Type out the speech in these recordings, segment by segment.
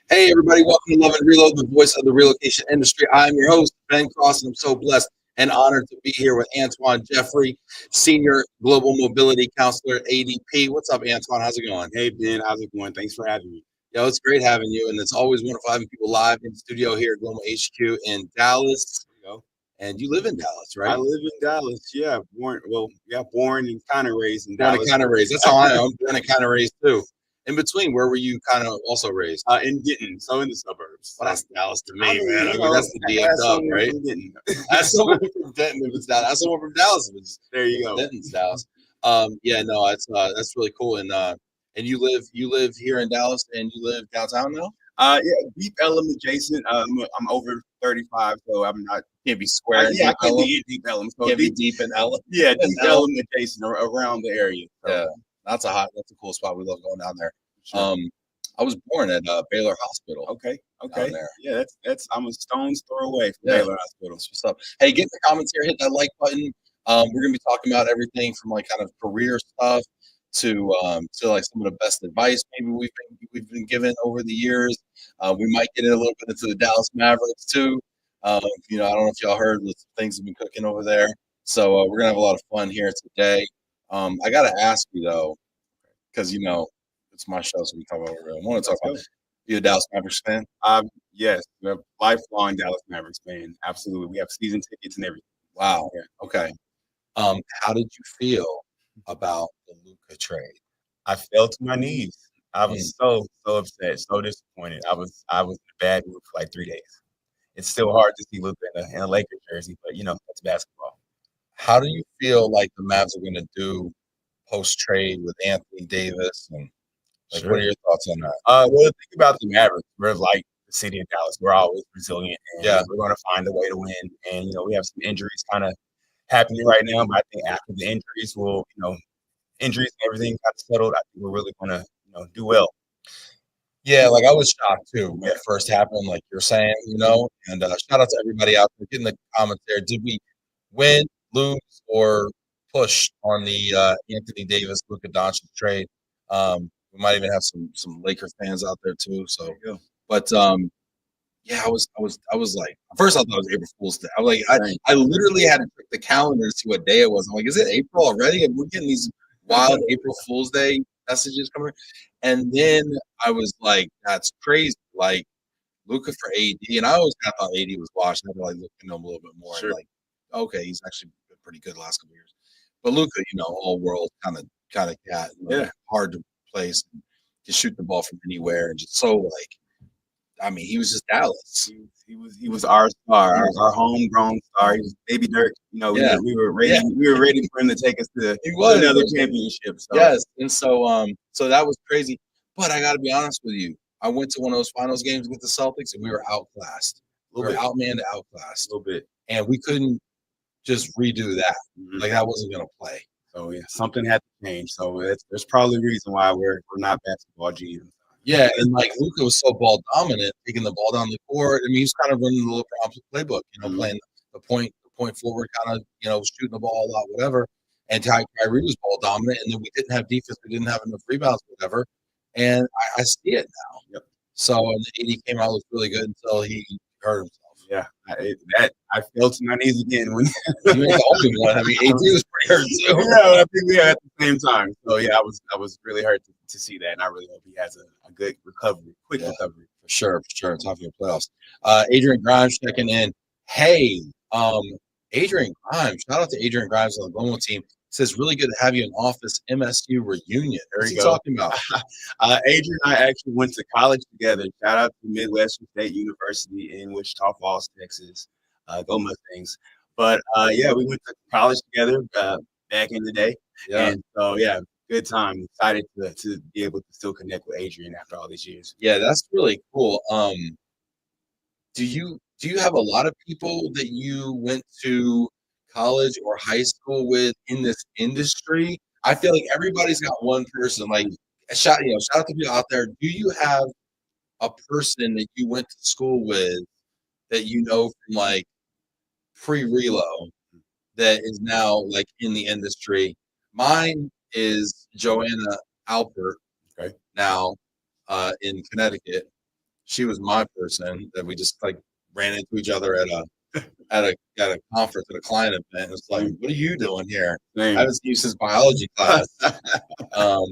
Hey, everybody, welcome to Love Relo, the voice of the relocation industry. I'm your host, Ben Cross, and I'm so blessed and honored to be here with AnTuan Jeffery, Senior Global Mobility Counselor at ADP. What's up, AnTuan? How's it going? Hey Ben, how's it going? Thanks for having me. Yo, it's great having you, and it's always wonderful having people live in the studio here at Global HQ in Dallas. You know, And you live in Dallas, I right? live in Dallas. Yeah, born and kind of raised in Born and Dallas. kind of raised. That's how I am. I'm born and kind of raised, too. In between, where were you kind of also raised? In Denton, so in the suburbs. Well, that's Dallas to me, I mean, man. you I mean, know, that's the I had DFW, someone right? from Denton. That's someone from Denton if it's Dallas. That's someone from Dallas if it's There you go. Denton's Dallas. Yeah, no, that's really cool. And you live here in Dallas and you live downtown now? Yeah, Deep Ellum adjacent. I'm over 35, so I'm not. Can't be square in Yeah, I Deep can't Ellum. be in Deep Ellum. So Can't be deep in Ellum. yeah, Deep Ellum. Ellum adjacent or around the area. So, Yeah, that's a cool spot. We love going down there. sure. I was born at Baylor Hospital Okay. down there. Yeah, that's. I'm a stone's throw away from Yeah. Baylor Hospital. That's what's up. Hey, get in the comments here, hit that like button. We're gonna be talking about everything from like kind of career stuff to like some of the best advice maybe we've been given over the years. We might get in a little bit into the Dallas Mavericks too. I don't know if y'all heard the things have been cooking over there. So we're gonna have a lot of fun here today. I gotta ask you though, because it's my show, so we talk about what I want to talk about. You a Dallas Mavericks fan? Yes, we're a lifelong Dallas Mavericks fan. Absolutely. We have season tickets and everything. Wow. Yeah. Okay. How did you feel about the Luka trade? I fell to my knees. I Mm. was so upset, so disappointed. I was in a bad mood for like 3 days. It's still hard to see Luka in a Lakers jersey, but that's basketball. How do you feel like the Mavs are going to do post trade with Anthony Davis? And like, what are Sure. your thoughts on that? Well, think about the Mavericks. We're like the city of Dallas. We're always resilient, and Yeah. we're going to find a way to win. And we have some injuries kind of happening right now, but I think after the injuries, injuries and everything got settled. I think we're really going to do well. Yeah, like I was shocked too when Yeah. it first happened, like you're saying, and shout out to everybody out there. Get in the comments there. Did we win, lose, or push on the Anthony Davis Luka Doncic trade? We might even have some Lakers fans out there too. So, There you go. but yeah, I was like, at first I thought it was April Fool's Day. I was like, Right. I literally had to check the calendar to see what day it was. I'm like, is it April already? And we're getting these wild April Fool's Day messages coming. And then I was like, that's crazy. Like Luka for AD, and I always kind of thought AD was washed. I had to like look into him a little bit more. Sure. And like, okay, he's actually been pretty good the last couple of years. But Luka, all world kind of cat. Yeah. Hard to place. Can shoot the ball from anywhere, and just so like. I mean, he was just Dallas. He was our star, our homegrown star. He was baby Dirk. Yeah. we were ready. Yeah. We were ready for him to take us to He was. another championship. So. Yes, and so that was crazy. But I got to be honest with you. I went to one of those finals games with the Celtics, and we were outclassed. We were outmanned, outclassed, A little bit. and we couldn't just redo that. Mhm. Like that wasn't gonna play. So yeah, something had to change. So there's probably a reason why we're not basketball GMs. Yeah, and like Luka was so ball dominant, taking the ball down the court. I mean, he was kind of running the LeBron playbook, Mhm. playing the point forward, kind of, shooting the ball a lot, whatever. And Kyrie was ball dominant, and then we didn't have defense, we didn't have enough rebounds, whatever. And I see it now. Yep. So and the AD came out looked really good until he hurt himself. Yeah, I fell to my knees again when He ain't the only one. I mean, AD was pretty hurt too. yeah, I think we had at the same time. So yeah, I was really hurt to see that, and I really hope he has a good recovery, quick recovery. For sure. Talking about playoffs. Adrian Grimes checking in. Hey, Adrian Grimes. Shout out to Adrian Grimes on the Global team. Says really good to have you in office. MSU reunion. What's he talking about? Adrian and I actually went to college together. Shout out to Midwestern State University in Wichita Falls, Texas. Go Mustangs. But yeah, we went to college together back in the day. Yeah. And so yeah, good time. Excited to be able to still connect with Adrian after all these years. Yeah, that's really cool. Do you have a lot of people that you went to college or high school with in this industry? I feel like everybody's got one person. Like shout out to people out there. Do you have a person that you went to school with that you know from like pre-relo that is now like in the industry? Mine is Joanna Alpert Okay. now in Connecticut. She was my person that we just like ran into each other at a conference at a client event. It's like, what are you doing here? I Same. haven't seen you since biology class. Um,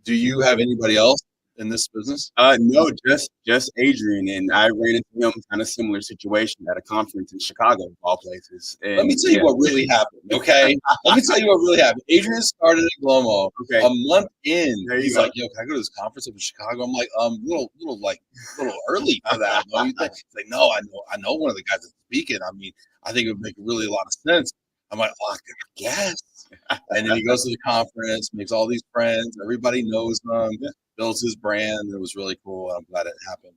do you have anybody else in this business? No, just Adrian, and I ran into him kind of similar situation at a conference in Chicago, of all places. And Let me tell you what really happened, okay? Let me tell you what really happened. Adrian started at Glomo. Okay. A month in, There you he's go. like, "Yo, can I go to this conference up in Chicago?" I'm like, little early for that. Don't you think?" He's like, "No, I know one of the guys that's speaking. I mean, I think it would make really a lot of sense." I'm like, "Oh, I guess." And then he goes to the conference, makes all these friends. Everybody knows him, builds his brand. It was really cool. I'm glad it happened.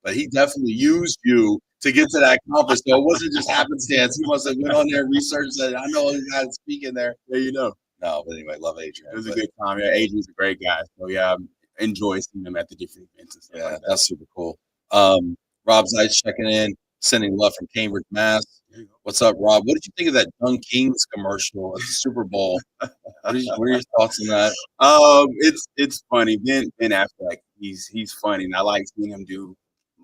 But he definitely used you to get to that conference. So it wasn't just happenstance. He must have went on there, researched that. I know a guy speaking there. There you know. No, but anyway, love Adrian. It was a good time. Yeah, Adrian's a great guy. So yeah, I enjoy seeing him at the different events and stuff Yeah, like that. that's super cool. Rob Zeitz checking in, sending love from Cambridge, Mass. What's up, Rob? What did you think of that Young Kings commercial at the Super Bowl? What are your thoughts on that? It's funny. Ben Affleck, he's funny, and I like seeing him do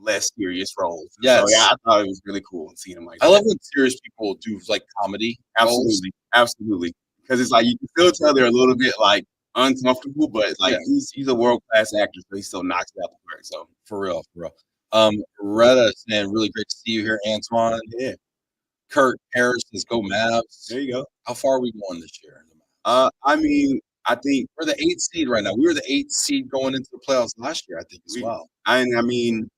less serious roles. Yes. So yeah, I thought it was really cool seeing him like I that. love when serious people do like comedy. roles. Absolutely. Because it's like you can still tell they're a little bit like uncomfortable, but like Yeah. he's a world class actor, so he still knocks it out the park. So For real. Retta saying, really great to see you here, Antoine. yeah, Kurt Harris says, go Mavs. there you go. How far are we going this year? I mean, I think We're the 8th seed right now. We were the 8th seed going into the playoffs last year, I think, as well. I mean,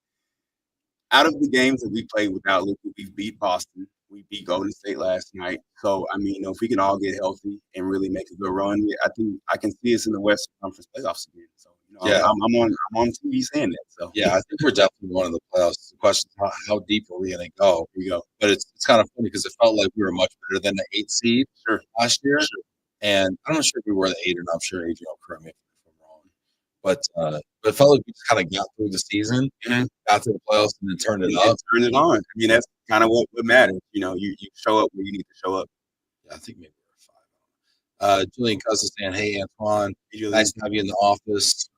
out of the games that we played without Luka, we beat Boston. We beat Golden State last night. So, I mean, you know, if we can all get healthy and really make a good run, I think I can see us in the Western Conference playoffs again. So, you know, Yeah. I'm on TV saying that. So, Yeah, I think we're definitely one of the playoffs. The question is, how deep are we going to go? here we go. But it's kind of funny because it felt like we were much better than the 8th seed Sure. last year. Sure. And I'm not sure if we were the 8 or not. I'm sure Adrian will correct me if I'm wrong. But it felt like we just kind of got through the season, got to the playoffs, and then turned it up. Turn it on. I mean, that's kind of what matters. You know, you show up where you need to show up. Yeah, I think maybe we were 5. Julian Cousins saying, hey, Antoine, nice to have you in the office.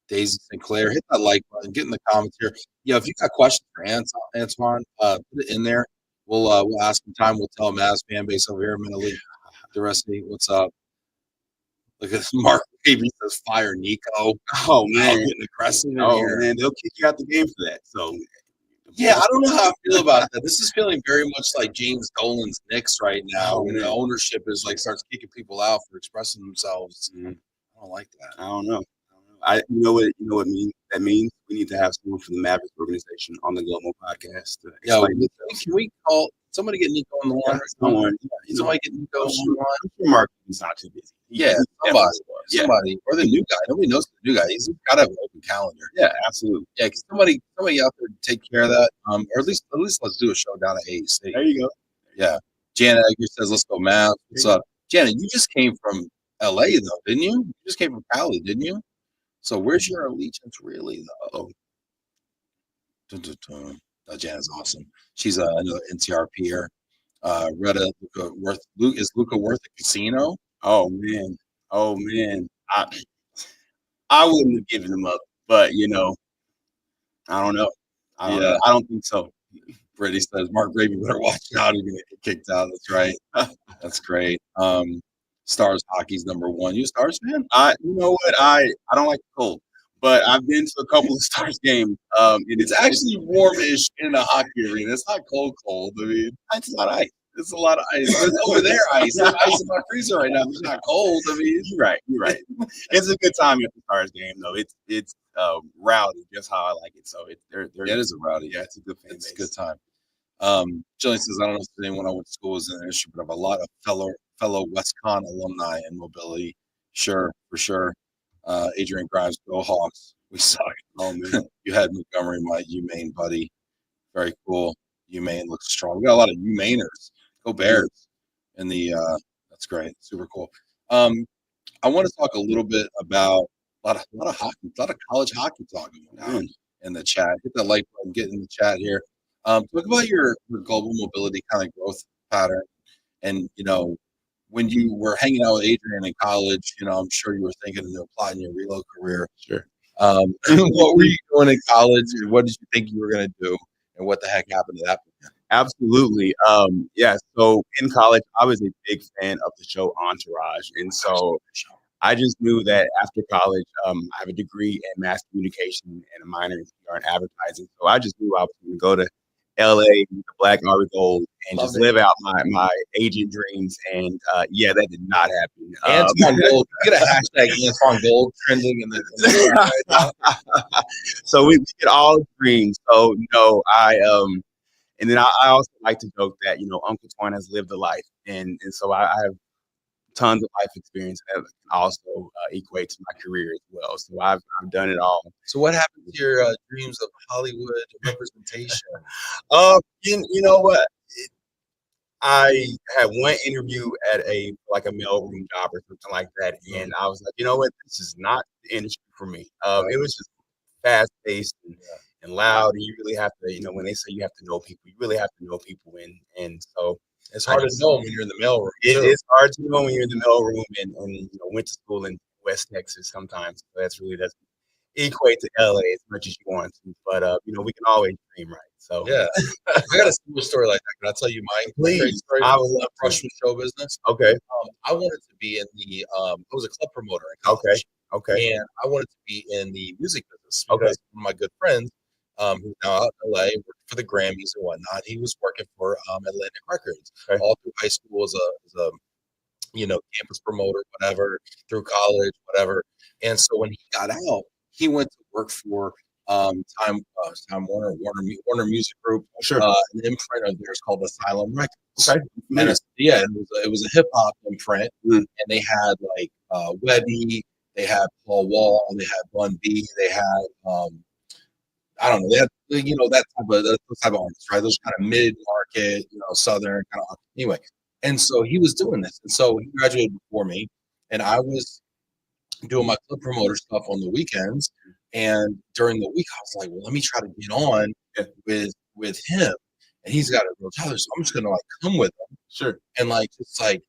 Daisy Sinclair, hit that like button, get in the comments here. Yeah, if you got questions for Antoine, put it in there. We'll ask him time. We'll tell Mavs fan base over here mentally. The rest of me, what's up? Look at this. Mark Avery says fire Nico. Oh man, getting aggressive in oh here. man, they'll kick you out the game for that. So yeah, I don't know how I feel about that. This is feeling very much like James Dolan's Knicks right now. When the ownership is like starts kicking people out for expressing themselves. I don't like that. I don't know. You know what that means? We need to have someone from the Mavericks organization on the Global podcast. Yeah, can we call somebody get Nico on the line? Someone, somebody get Nico on the line. Mark is not too busy. Yeah, somebody, or the new guy. Nobody knows the new guy. He's got to have an open calendar. Yeah, absolutely. Yeah, because somebody out there to take care of that. Or at least let's do a show down at A State. There you go. Yeah, Janet Edgar says, "Let's go, Mavs." What's up, Janet? You just came from LA though, didn't you? You just came from Cali, didn't you? So where's your allegiance really though? Janet's awesome. She's another NTR peer. Retta is Luca worth a casino? Oh man. I wouldn't have given him up, but you know, I don't know. I don't think so. Brittany says, Mark Gravy better watch out. You're gonna get kicked out. That's right. That's great. Stars hockey's #1. You a Stars fan? You know what? I don't like the cold, but I've been to a couple of Stars games. It's actually warmish in a hockey arena. It's not cold. I mean, it's not ice. It's a lot of ice. There's over there ice. There's ice in my freezer right now. It's not cold. I mean, you're right. It's a good time at the Stars game, though. It's rowdy, just how I like it. So it is a rowdy. Yeah, it's a good fan base. It's a good time. Jillian says, I don't know if anyone I went to school is in an issue, but I have a lot of fellow WestCon alumni and mobility. Sure, for sure. Adrian Grimes, go Hawks. We suck. Oh man, you had Montgomery, my UMaine buddy. Very cool. UMaine looks strong. We got a lot of UMainers. Go Bears. And that's great. Super cool. I want to talk a little bit about a lot of hockey, a lot of college hockey talk going on in the chat. Hit that like button, get in the chat here. Talk about your global mobility kind of growth pattern. And, you know, when you were hanging out with Adrian in college, you know, I'm sure you were thinking of applying your Relo career. Sure. What were you doing in college? And what did you think you were going to do? And what the heck happened to that point? Absolutely. Yeah. So in college, I was a big fan of the show Entourage. And so I just knew that after college, I have a degree in mass communication and a minor in PR and advertising. So I just knew I was going to go to LA, the Black Art Gold, and Love just it. live out my agent dreams. And yeah, that did not happen. AnTuan Gold. Get a hashtag AnTuan Gold trending in the right now. So we get all dream. So no, and then I also like to joke that Uncle Twan has lived a life, and so I have tons of life experience that can also equate to my career as well. So I've done it all. So what happened to your dreams of Hollywood representation? You know what? I had one interview at a mailroom job or something like that, and I was like, you know what, this is not the industry for me. It was just fast paced and loud, and you really have to, when they say you have to know people, you really have to know people, and so it's hard to know when you're in the mailroom. It's hard to know when you're in the mailroom, and went to school in West Texas sometimes. So that's really doesn't equate to LA as much as you want to, but we can always dream, right? So yeah, I got a similar story like that. Can I tell you mine? Please. Story. I would love freshman show business. Okay. I wanted to be in the. I was a club promoter in college. Okay. And I wanted to be in the music business because one of my good friends, who's now out in LA, worked for the Grammys and whatnot. He was working for Atlantic Records all through high school as a campus promoter, whatever, through college, whatever. And so when he got out, he went to work for Time Warner Music Group, an imprint of theirs called Asylum Records. Okay. And it was a hip hop imprint, and they had like Webby, they had Paul Wall, they had Bun B, they had I don't know, they had that those type of artists, right? Those kind of mid market, southern kind of anyway. And so he was doing this, and so he graduated before me, and I was doing my club promoter stuff on the weekends. And during the week, I was like, well, let me try to get on with him. And he's got a real talent, so I'm just gonna like come with him. Sure. And like just like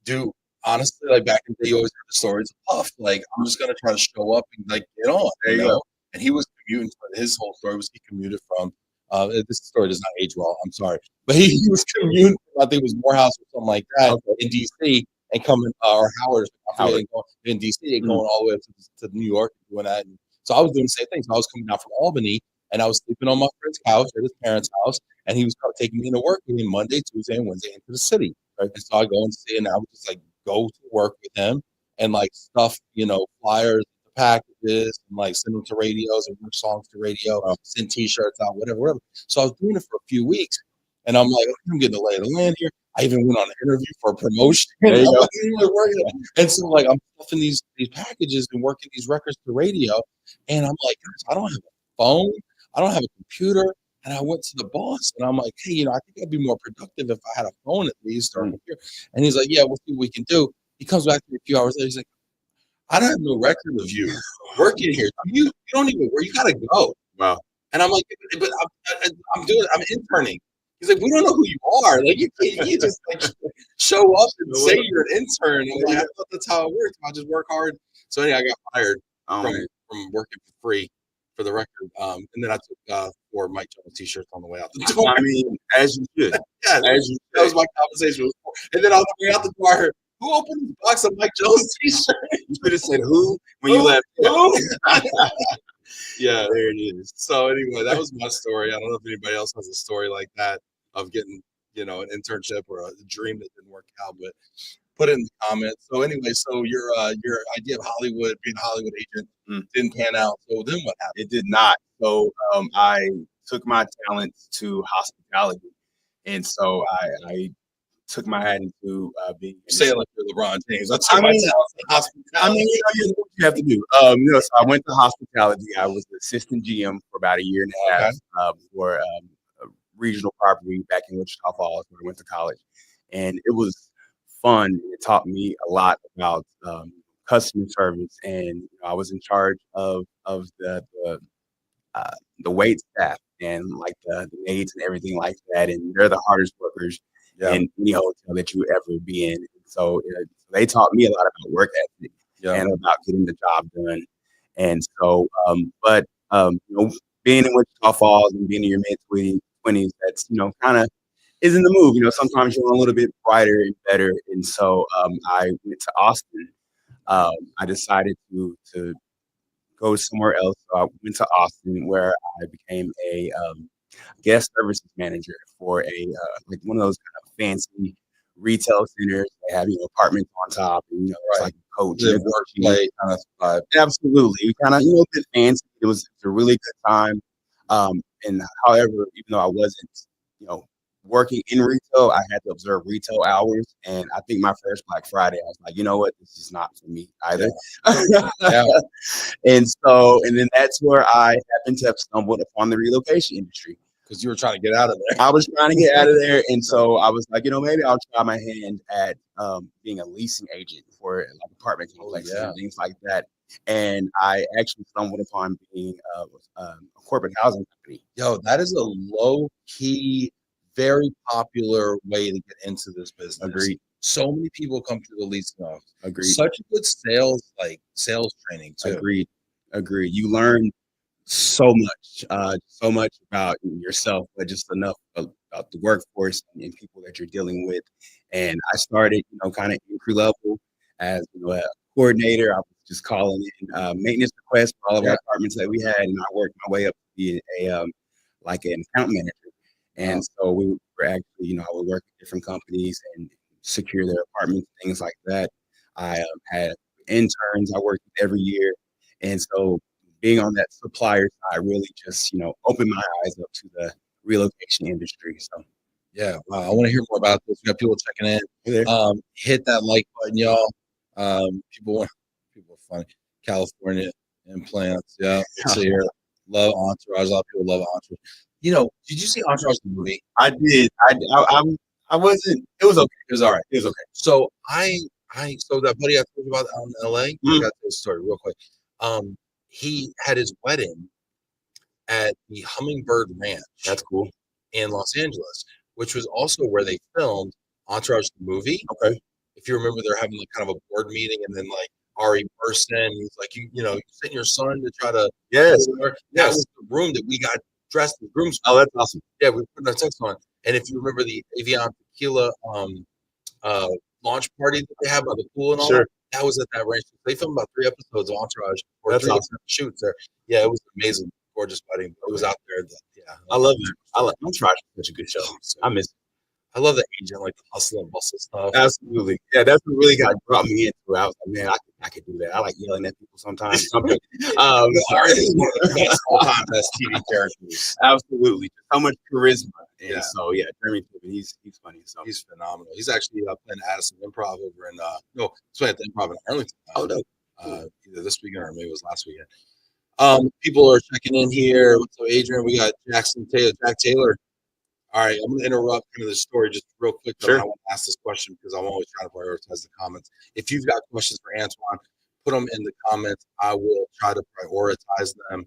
do honestly, like back in the day, you always heard the stories of Puff. Like, I'm just gonna try to show up and like get on. There you go. And he was commuting. His whole story was he commuted from. This story does not age well. I'm sorry, but he was commuting. I think it was Morehouse or something like that in DC, and coming or Howard in DC and going all the way up to New York and doing that. And so I was doing the same thing. So I was coming down from Albany, and I was sleeping on my friend's couch at his parents' house, and he was taking me into work with him Monday, Tuesday, and Wednesday into the city. Right? And so I go and see, and I would just like go to work with him and like stuff, flyers, packages, and like send them to radios and work songs to radio, send T-shirts out, whatever. So I was doing it for a few weeks, and I'm like, I'm getting the lay of the land here. I even went on an interview for a promotion. And so like I'm stuffing these packages and working these records to radio, and I'm like, I don't have a phone, I don't have a computer. And I went to the boss, and I'm like, hey, I think I'd be more productive if I had a phone at least or a computer. And he's like, yeah, we'll see what we can do. He comes back to me a few hours later. He's like, I don't have no record of you working here. You don't even work. You gotta go. Wow. And I'm like, but I'm interning. He's like, we don't know who you are. Like you just like show up and say you're an intern. I'm like, I thought that's how it works. I just work hard. So anyway, I got fired from working for free for the record. And then I took 4 Mike Jones T-shirts on the way out the door. I mean, as you should. Yeah, that was my conversation. And then on the way out the door, who opened the box of Mike Jones T-shirts? You could have said who when you left. Who? Yeah, there it is. So anyway, that was my story. I don't know if anybody else has a story like that of getting, an internship or a dream that didn't work out, but put it in the comments. So anyway, so your idea of Hollywood, being a Hollywood agent, didn't pan out. So then what happened? It did not. So I took my talents to hospitality, and so I took my hat into being. Say it like you're LeBron James. I mean, you have to do. So I went to hospitality. I was the assistant GM for about a year and a half for a regional property back in Wichita Falls when I went to college, and it was fun. It taught me a lot about customer service, and I was in charge of the wait staff and like the maids and everything like that. And they're the hardest workers in any hotel that you ever be in. So they taught me a lot about work ethic and about getting the job done. And so, being in Wichita Falls and being in your mid-20s, that's, kind of is in the move. Sometimes you want a little bit brighter and better. And so I went to Austin. I decided to go somewhere else. So I went to Austin, where I became a guest services manager for like one of those kind of fancy retail centers. They have apartments on top, and it's like a coach and a workplace kind of vibe. Absolutely, we kind of a bit fancy. It was a really good time. And however, even though I wasn't you know working in retail, I had to observe retail hours. And I think my first Black Friday, I was like, you know what, this is not for me either. Yeah. And then that's where I happened to have stumbled upon the relocation industry. Because you were trying to get out of there. I was trying to get out of there. And so I was like, maybe I'll try my hand at being a leasing agent for like apartment complexes and things like that. And I actually stumbled upon being a corporate housing company. Yo, that is a low-key, very popular way to get into this business. Agreed. So many people come through the leasing office. Agreed. Such a good sales training too. Agreed. You learn so much about yourself, but just enough about the workforce and people that you're dealing with. And I started, kind of entry level as a coordinator. I was just calling in maintenance requests for all of our apartments that we had, and I worked my way up to be like an account manager. And so we were actually, I would work at different companies and secure their apartments, things like that. I had interns I worked with every year, and so being on that supplier side really just, opened my eyes up to the relocation industry. So, yeah, wow, I want to hear more about this. We got people checking in. Hey, hit that like button, y'all. People are funny. California implants. Yeah, so here. Love Entourage. A lot of people love Entourage. Did you see Entourage the movie? I did. I wasn't. It was okay. It was all right. It was okay. So so that buddy I told you about out in LA. I got to tell the story real quick. He had his wedding at the Hummingbird Ranch. That's cool. In Los Angeles, which was also where they filmed Entourage the movie. Okay. If you remember, they're having like kind of a board meeting, and then like Ari bursts in. He's like, you sent your son to try to. Yes. That was the room that we got dressed as groomsmen. Oh, that's awesome. Yeah, we put our tux on. And if you remember the Avion Tequila launch party that they had by the pool and all that was at that ranch. They filmed about 3 episodes of Entourage or that's 3 awesome. shoots there. Yeah, it was amazing, gorgeous wedding. It was out there. I love it. Entourage is such a good show. I miss it. I love the agent, like the hustle and bustle stuff. Absolutely. Yeah, that's what really brought me into it. I was like, man, I could do that. I like yelling at people sometimes. Ari is one of the best TV characters. Absolutely. Just so much charisma. And so, Jeremy Piven, he's funny. So he's phenomenal. He's actually playing Addison Improv over in, he's playing at the Improv in Arlington. Oh, no. Either this weekend or maybe it was last weekend. People are checking in here. What's up, Adrian? We got Jack Taylor. All right, I'm going to interrupt kind of the story just real quick. I want to ask this question because I'm always trying to prioritize the comments. If you've got questions for AnTuan, put them in the comments. I will try to prioritize them.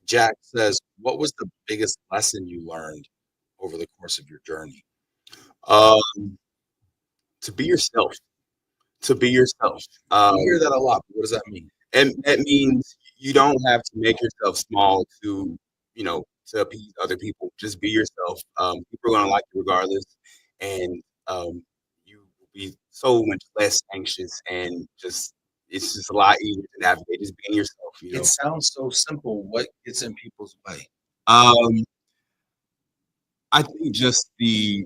Jack says, what was the biggest lesson you learned over the course of your journey? To be yourself. To be yourself. I hear that a lot. But what does that mean? And that means you don't have to make yourself small to appease other people. Just be yourself. People are going to like you regardless. And you will be so much less anxious, and it's just a lot easier to navigate. Just being yourself. It sounds so simple. What gets in people's way? I think just the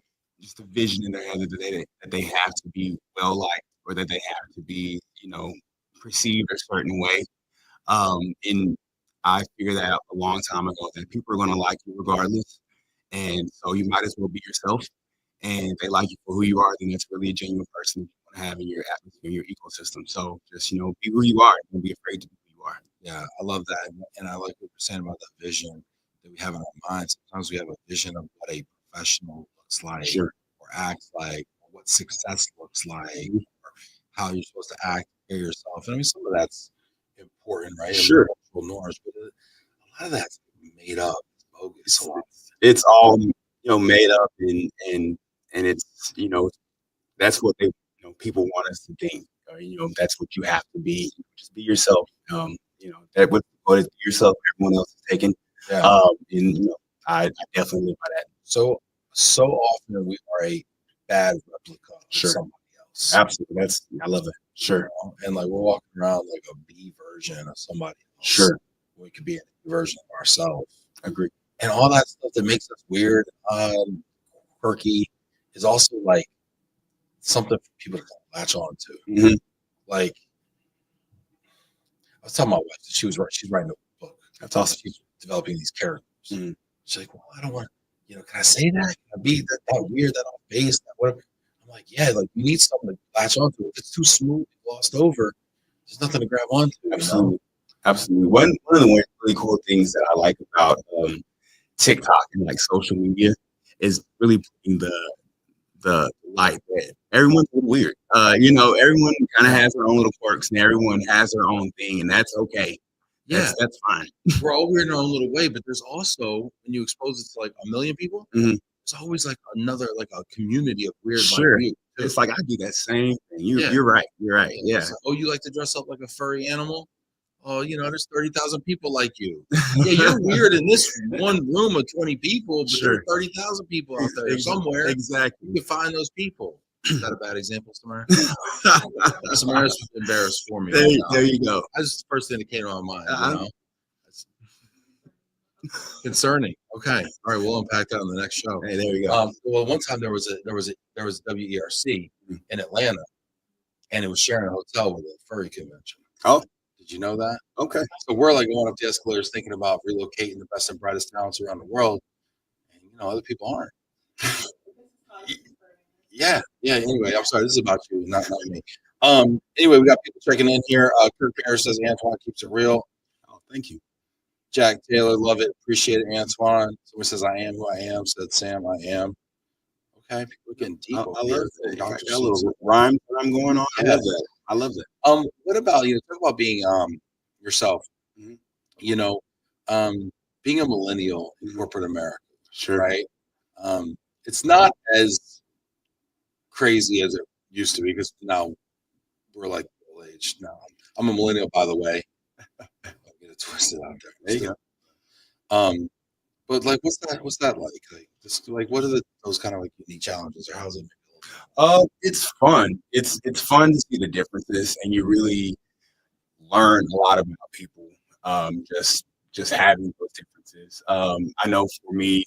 vision in their head that they have to be well liked, or that they have to be, perceived a certain way. And I figured that out a long time ago, that people are going to like you regardless. And so you might as well be yourself. And if they like you for who you are, then that's really a genuine person you want to have in your atmosphere, your ecosystem. So just, be who you are. Don't be afraid to be who you are. Yeah, I love that. And I like what you're saying about that vision that we have in our minds. Sometimes we have a vision of what a professional looks like, or acts like, or what success looks like, or how you're supposed to act for yourself. And I mean, some of that's important, right? Sure. Norms, but a lot of that's made up. It's bogus. It's all made up, and it's that's what they people want us to think. Or, that's what you have to be. Just be yourself. that what's the do yourself, everyone else is taken. Yeah. And I definitely live by that. So often we are a bad replica of somebody else. Absolutely. I love it. Sure. And like we're walking around like a B version of somebody else. Sure. We could be a version of ourselves. Agree. And all that stuff that makes us weird, quirky, is also like something for people to latch on to. Mm-hmm. Like I was telling my wife that she's writing a book. That's awesome. She's developing these characters. Mm-hmm. She's like, well, I don't want, can I say that? Can I be that weird, that off base, that whatever? I'm like, yeah, like you need something to latch onto. If it's too smooth and glossed over, there's nothing to grab onto. Absolutely. Absolutely. One of the really cool things that I like about TikTok and like social media is really putting the light that everyone's a little weird. Everyone kind of has their own little quirks and everyone has their own thing, and that's okay. Yeah, that's fine. We're all weird in our own little way, but there's also, when you expose it to like a million people, mm-hmm. there's always like another, like a community of weird. Sure. It's like I do that same thing. You're right. You're right. Yeah. Like, oh, you like to dress up like a furry animal? Oh, there's 30,000 people like you. Yeah, you're weird in this one room of 20 people, but there are 30,000 people out there somewhere. Exactly. You can find those people. Is that a bad example, Samara? Samara's embarrassed for me. There you go. That's the first thing that came to my mind. Concerning. Okay. All right. We'll unpack that on the next show. Hey, there you go. Well, one time there was a WERC in Atlanta, and it was sharing a hotel with a furry convention. Oh. Did you know that? Okay. So we're like going up the escalators thinking about relocating the best and brightest talents around the world. And, other people aren't. Yeah. Anyway, I'm sorry. This is about you, not me. Anyway, we got people checking in here. Kirk Harris says AnTuan keeps it real. Oh, thank you. Jack Taylor, love it. Appreciate it, AnTuan. Someone says I am who I am. Said Sam, I am. Okay. We're getting deep. I love it. Got a little rhyme that I'm going on. I love that. What about talk about being yourself? Mm-hmm. Being a millennial in corporate America. Sure. Right. It's not as crazy as it used to be because now we're like middle aged now. I'm a millennial, by the way. I'll get it twisted out there. There you go. But like, what's that like? Like, just like, what are those kind of like unique challenges, or how's it? It's fun. It's fun to see the differences, and you really learn a lot about people. Just having those differences. I know for me,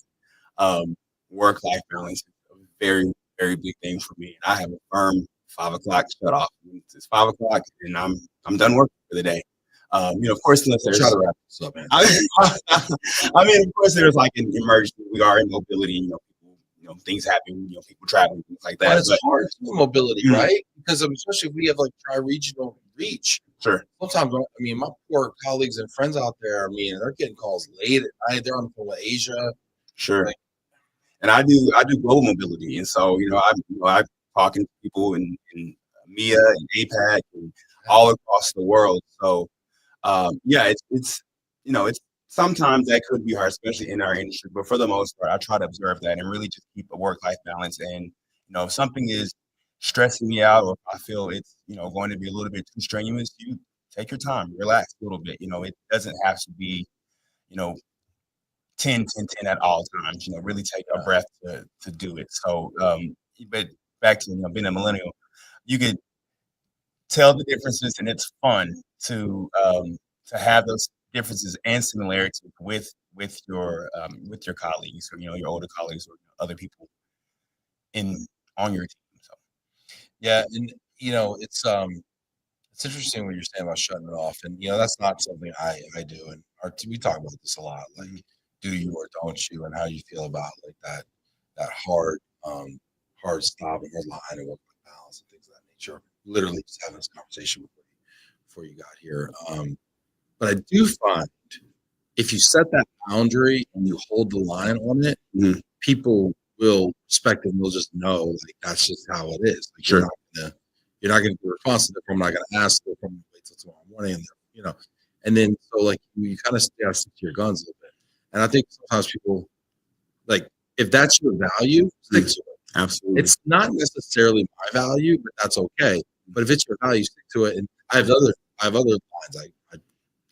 work-life balance is a very, very big thing for me. And I have a firm 5 o'clock shut off. It's 5 o'clock, and I'm done working for the day. Of course, unless there's try to wrap this up, man. Of course, there's like an emergency. We are in mobility. People, things happen. People traveling, things like that. But it's hard to do mobility, right? Because especially if we have like tri-regional reach. Sure. Sometimes, my poor colleagues and friends out there, they're getting calls late at night. They're on the phone with Asia. Sure. And I do global mobility, and so I'm talking to people in EMEA and APAC and all across the world. So it's sometimes that could be hard, especially in our industry. But for the most part, I try to observe that and really just keep a work-life balance. And if something is stressing me out, or if I feel it's going to be a little bit too strenuous, you take your time, relax a little bit. It doesn't have to be 10 at all times. Really take a breath to do it. So but back to being a millennial, you could tell the differences, and it's fun to have those differences and similarities with your colleagues, or your older colleagues, or other people on your team. So yeah, and it's interesting what you're saying about shutting it off, and that's not something I do, and we talk about this a lot, like do you or don't you, and how you feel about like that hard stop and hard line and work-life balance and things of that nature. Literally just having this conversation before you got here. But I do find if you set that boundary and you hold the line on it, people will respect it and they'll just know like that's just how it is. Like, sure. You're not going to be responsive. I'm not going to ask. I'm going to wait till tomorrow morning. And then so like you kind of stick to your guns a little bit. And I think sometimes people like if that's your value, stick to it. Absolutely. It's not necessarily my value, but that's okay. But if it's your value, stick to it. And I have other lines. I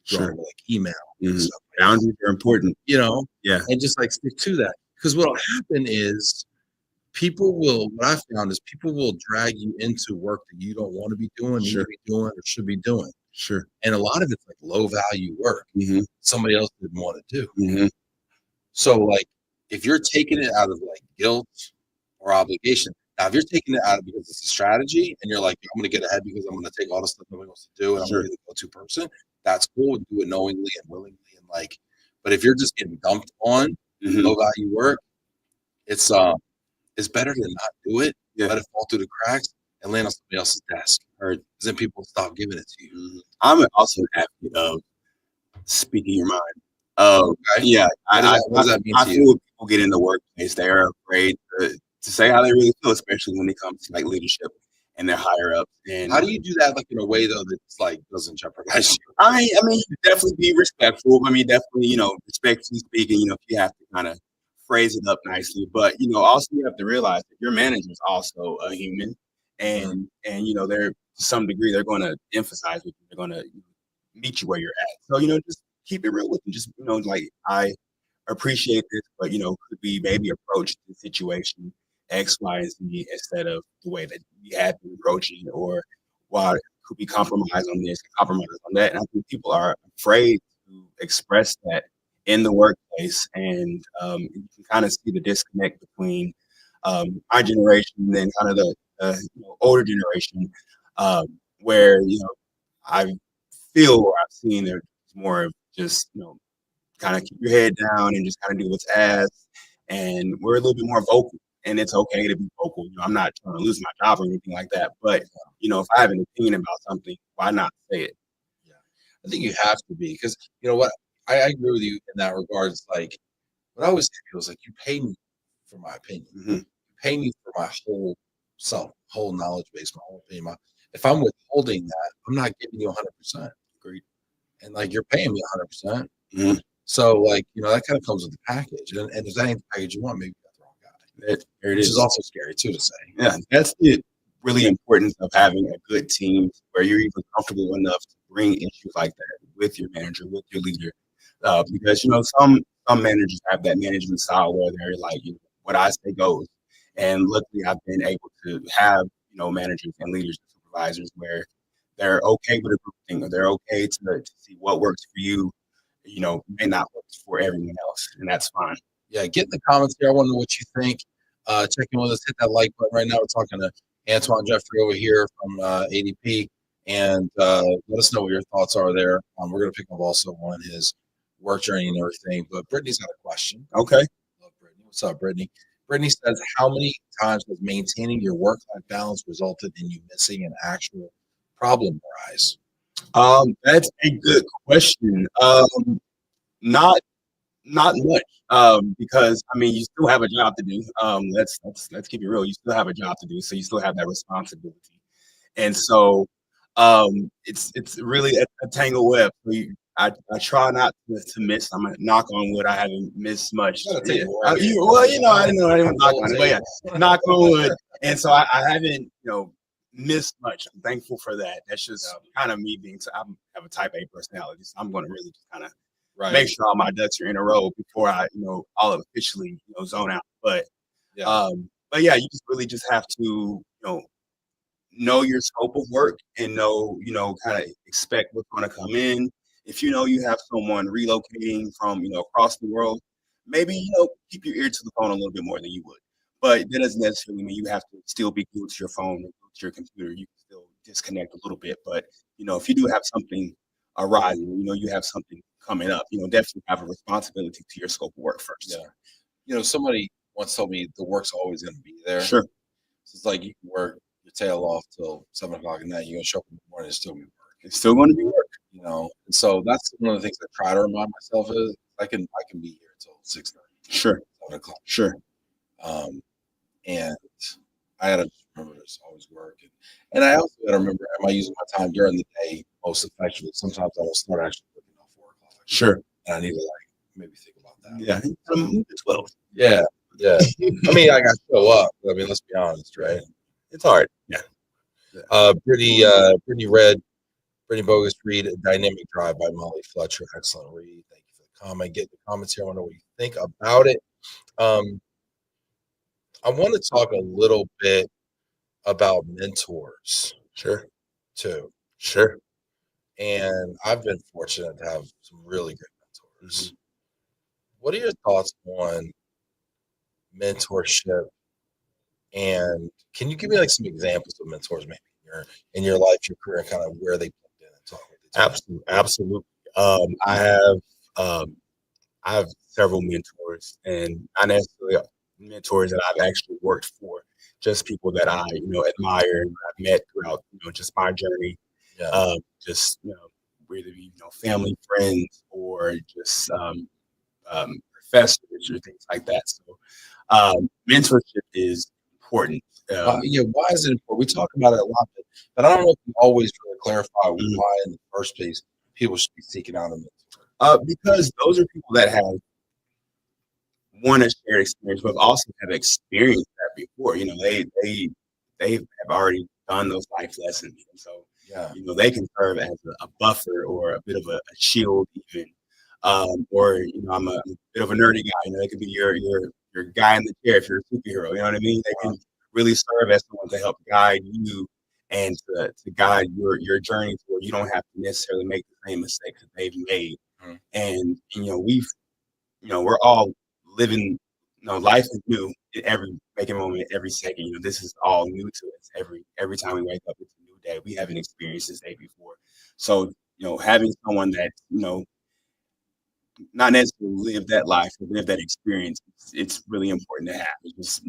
sure. Like email and stuff. Boundaries are important. Yeah. And just like stick to that. Because what'll happen is what I found is people will drag you into work that you don't want to be doing, need to be doing, or should be doing. Sure. And a lot of it's like low value work somebody else didn't want to do. So like if you're taking it out of like guilt or obligation, now if you're taking it out of because it's a strategy and you're like, I'm going to get ahead because I'm going to take all the stuff nobody wants to do and I'm going to be the go-to person, that's cool. Do it knowingly and willingly and like, but if you're just getting dumped on low value work, it's better to not do it, let it fall through the cracks and land on somebody else's desk, or then people stop giving it to you. I'm also an advocate of speaking your mind. What does that mean to you? I feel when people get in the workplace, they're afraid to say how they really feel, especially when it comes to like leadership and their higher ups. And how do you do that like in a way though that's like doesn't jeopardize you? I mean, you definitely be respectful. I mean, definitely, respectfully speaking, if you have to kind of phrase it up nicely, but also you have to realize that your manager is also a human, and they're to some degree they're going to emphasize with you, they're going to meet you where you're at. So just keep it real with them. Just like I appreciate this, but could we maybe approach the situation X, Y, and Z instead of the way that we have been approaching, or why could we compromise on this, compromise on that? And I think people are afraid to express that in the workplace, and you can kind of see the disconnect between our generation and then kind of the older generation, where I feel or I've seen there's more of just kind of keep your head down and just kind of do what's asked, and we're a little bit more vocal, and it's okay to be vocal. I'm not trying to lose my job or anything like that, but if I have an opinion about something, why not say it? Yeah, I think you have to be, because what. I agree with you in that regard. It's like, what I always say is like, you pay me for my opinion. You pay me for my whole self, whole knowledge base, my whole opinion. If I'm withholding that, I'm not giving you 100%. Agreed. And like, you're paying me 100%. So like, that kind of comes with the package. And if that ain't the package you want, maybe you got the wrong guy. Which is also scary too to say. Yeah, that's the really importance of having a good team where you're even comfortable enough to bring issues like that with your manager, with your leader. Because some managers have that management style where they're like, what I say goes, and luckily I've been able to have managers and leaders and supervisors where they're okay with a group thing, or they're okay to see what works for you, may not work for everyone else, and that's fine. Yeah, get in the comments here. I want to know what you think. Check in with us, hit that like button right now. We're talking to AnTuan Jeffery over here from ADP, and let us know what your thoughts are there. We're going to pick up also on his work journey and everything, but Brittany's got a question. Okay. Love Brittany. What's up, Brittany? Brittany says, how many times has maintaining your work-life balance resulted in you missing an actual problem arise? That's a good question. Not much. Because you still have a job to do. Let's keep it real. You still have a job to do, so you still have that responsibility, and so it's really a tangled web. I try not to miss. I'm gonna knock on wood. I haven't missed much. I didn't know. I didn't knock on it, but yeah, knock on wood. And so I haven't, missed much. I'm thankful for that. That's just kind of me being. I have a type A personality, so I'm going to really just kind of make sure all my ducks are in a row before I, I'll officially, zone out. But yeah, you just really just have to, know your scope of work and know, kind of expect what's going to come in. If you have someone relocating from, across the world, maybe, keep your ear to the phone a little bit more than you would. But that doesn't necessarily mean you have to still be glued to your phone or glued to your computer. You can still disconnect a little bit. But, if you do have something arising, you have something coming up, definitely have a responsibility to your scope of work first. Yeah. Somebody once told me the work's always going to be there. Sure. So it's like you can work your tail off till 7 o'clock at night. You're going to show up in the morning, it's still going to be work. It's still going to be work. And so that's one of the things I try to remind myself is I can be here till 6:30. Sure. 7 o'clock. Sure. And I got to remember there's always work. And I also got to remember, am I using my time during the day most effectively? Sometimes I will start actually working at 4 o'clock. Sure. And I need to maybe think about that. Yeah. 12. Yeah. Yeah. I got to show up. Let's be honest, right? It's hard. Yeah. Brittany read Brittany Bogus read Dynamic Drive by Molly Fletcher. Excellent read. Thank you for the comment. Get the comments here. I want to know what you think about it. Um, I want to talk a little bit about mentors. Sure. Too. Sure. And I've been fortunate to have some really great mentors. Mhm. What are your thoughts on mentorship? And can you give me like some examples of mentors maybe in your life, your career, kind of where they plugged in and talk what they told Absolutely. Absolutely. I have um, I have several mentors, and not necessarily mentors that I've actually worked for, just people that I, admire and I've met throughout, just my journey. you. Yeah. Just, whether it be, family, friends, or just professors or things like that. So, mentorship is important. Yeah, why is it important? We talk about it a lot, but I don't know if we always really clarify Mhm. why in the first place people should be seeking out a mentor. Because those are people that have a shared experience, but also have experienced that before. They have already done those life lessons, and so Yeah. they can serve as a buffer or a bit of a shield, even. Or I'm a bit of a nerdy guy. They could be your guy in the chair if you're a superhero. You know what I mean? They can really serve as someone to help guide you and to guide your journey to where you don't have to necessarily make the same mistakes that they've made. Mhm. And we're all living, life is new in every making moment, every second. This is all new to us. Every time we wake up, it's a new day. We haven't experienced this day before. So, having someone that, not necessarily live that life or live that experience, it's really important to have. It's just,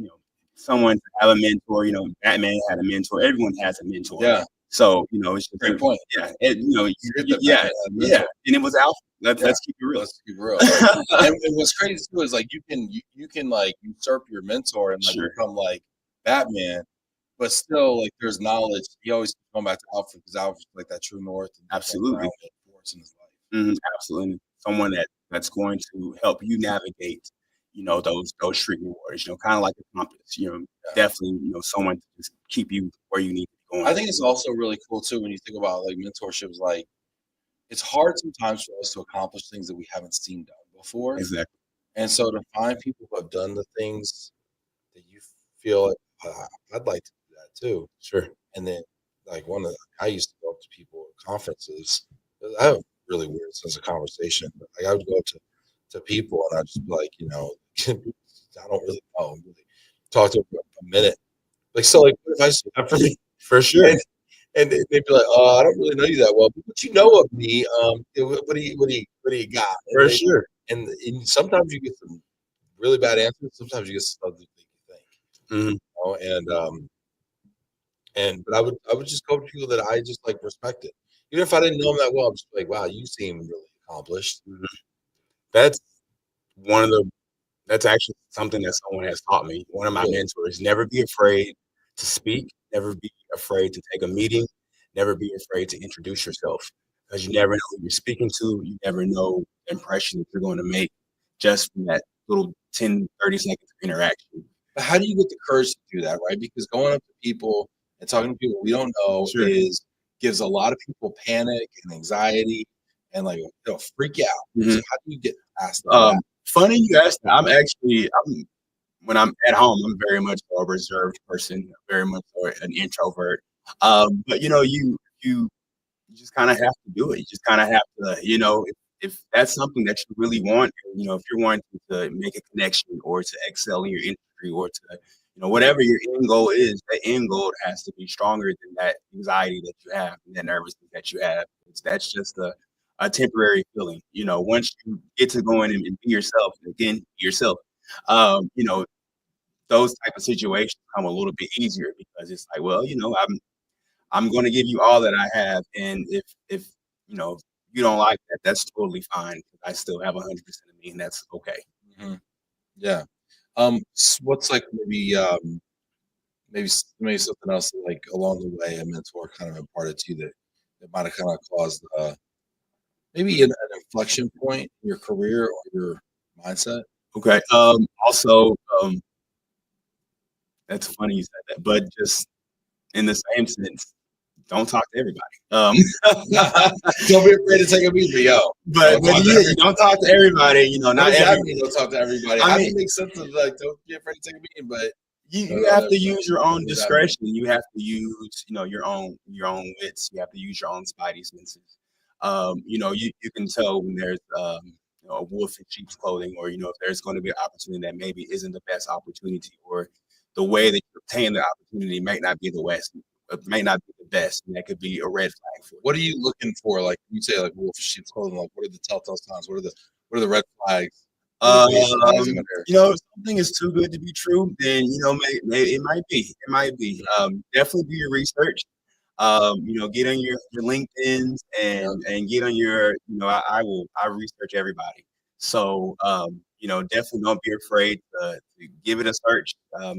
someone to have a mentor. Batman had a mentor. Everyone has a mentor. Yeah. So, it's just Great point. yeah, Yeah. yeah, and it was Alpha. Let's keep it real. Let's be real. And what's crazy too is like you can like usurp your mentor and like Sure. become like Batman, but still like there's knowledge. He always keeps going back to Alfred because Alfred's like that true north and Absolutely. force in his life. Absolutely. Someone that's going to help you navigate, those street waters, kind of like a compass, definitely, someone to just keep you where you need to be going. I think it's also really cool too when you think about like mentorships. Like it's hard sometimes for us to accomplish things that we haven't seen done before, Exactly. and so to find people who have done the things that you feel like I'd like to do that too. Sure. And then like I used to go up to people at conferences. I have a really weird sense of conversation. But like I would go up to people and I'd just be like, I don't really know. Really talk to them for a minute. Like so, like what advice do you have for me? For sure. And they'd be like, "Oh, I don't really know you that well, but what you know of me, what do you got?" For sure. And sometimes you get some really bad answers. Sometimes you get stuff that you think. Mhm. But I would just go to people that I just like respected. Even if I didn't know them that well, I'm just like, wow, you seem really accomplished. Mhm. That's one of the That's actually something that someone has taught me. One of my Really. mentors, never be afraid to speak, never be afraid to take a meeting, never be afraid to introduce yourself because you never know who you're speaking to. You never know the impression that you're going to make just from that little 10, 30 seconds of interaction. But how do you get the courage to do that, right? Because going up to people and talking to people we don't know Sure. gives a lot of people panic and anxiety and like freak out. Mhm. So how do you get past that? Funny you asked that. When I'm at home, I'm very much a reserved person, very much so an introvert. But you just kind of have to do it. You just kind of have to, if that's something that you really want, if you're wanting to make a connection or to excel in your industry or to, whatever your end goal is, the end goal has to be stronger than that anxiety that you have and that nervousness that you have. That's just a temporary feeling. Once you get to go in and be yourself, again, be yourself, those type of situations come a little bit easier because it's like, well, I'm going to give you all that I have, and if you don't like that, that's totally fine. I still have 100% of me, and that's okay. Mhm. Yeah. What's like maybe something else like along the way a mentor kind of imparted to you that might have kind of caused maybe an inflection point in your career or your mindset. Okay. Also, that's funny you said that, but just in the same sense, don't talk to everybody. Don't be afraid to take a meeting, yo. But you don't talk to everybody. You know, not everybody. Don't talk to everybody. I mean, it makes sense of like, don't be afraid to take a meeting, but you have to use your own discretion. You have to use, your own wits. You have to use your own spidey senses. You can tell when there's a wolf in sheep's clothing, or if there's going to be an opportunity that maybe isn't the best opportunity, or the way that you obtain the opportunity may not be the best. It may not be the best, and that could be a red flag for you. What are you looking for? Like you say, like wolf in sheep's clothing. Like, what are the telltale signs? What are the red flags? If something is too good to be true, then maybe it might be. It might be. Definitely do your research. Get on your LinkedIn's and get on your. I research everybody. So definitely don't be afraid to give it a search.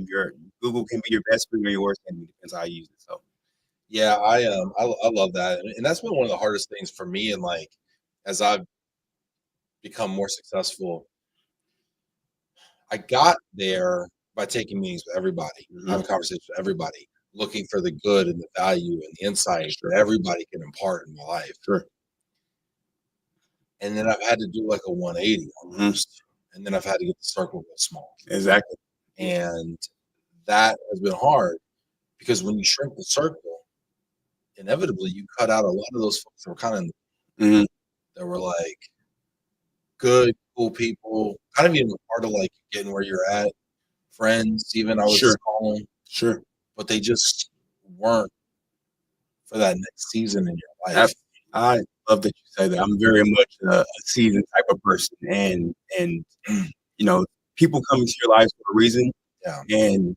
Your Google can be your best friend or your worst enemy. Depends how you use it. So. Yeah, I love that, and that's been one of the hardest things for me. And like, as I've become more successful, I got there by taking meetings with everybody, having conversations with everybody, looking for the good and the value and the insight that everybody can impart in my life. Sure. And then I've had to do like a 180 almost, and then I've had to get the circle go small. Exactly. And that has been hard because when you shrink the circle, inevitably you cut out a lot of those folks that were kind of that were like good, cool people, kind of even part of like getting where you're at, friends, even I would call them. Sure. But they just weren't for that next season in your life. I love that you say that. I'm very much a seasoned type of person, and people come into your life for a reason. Yeah. And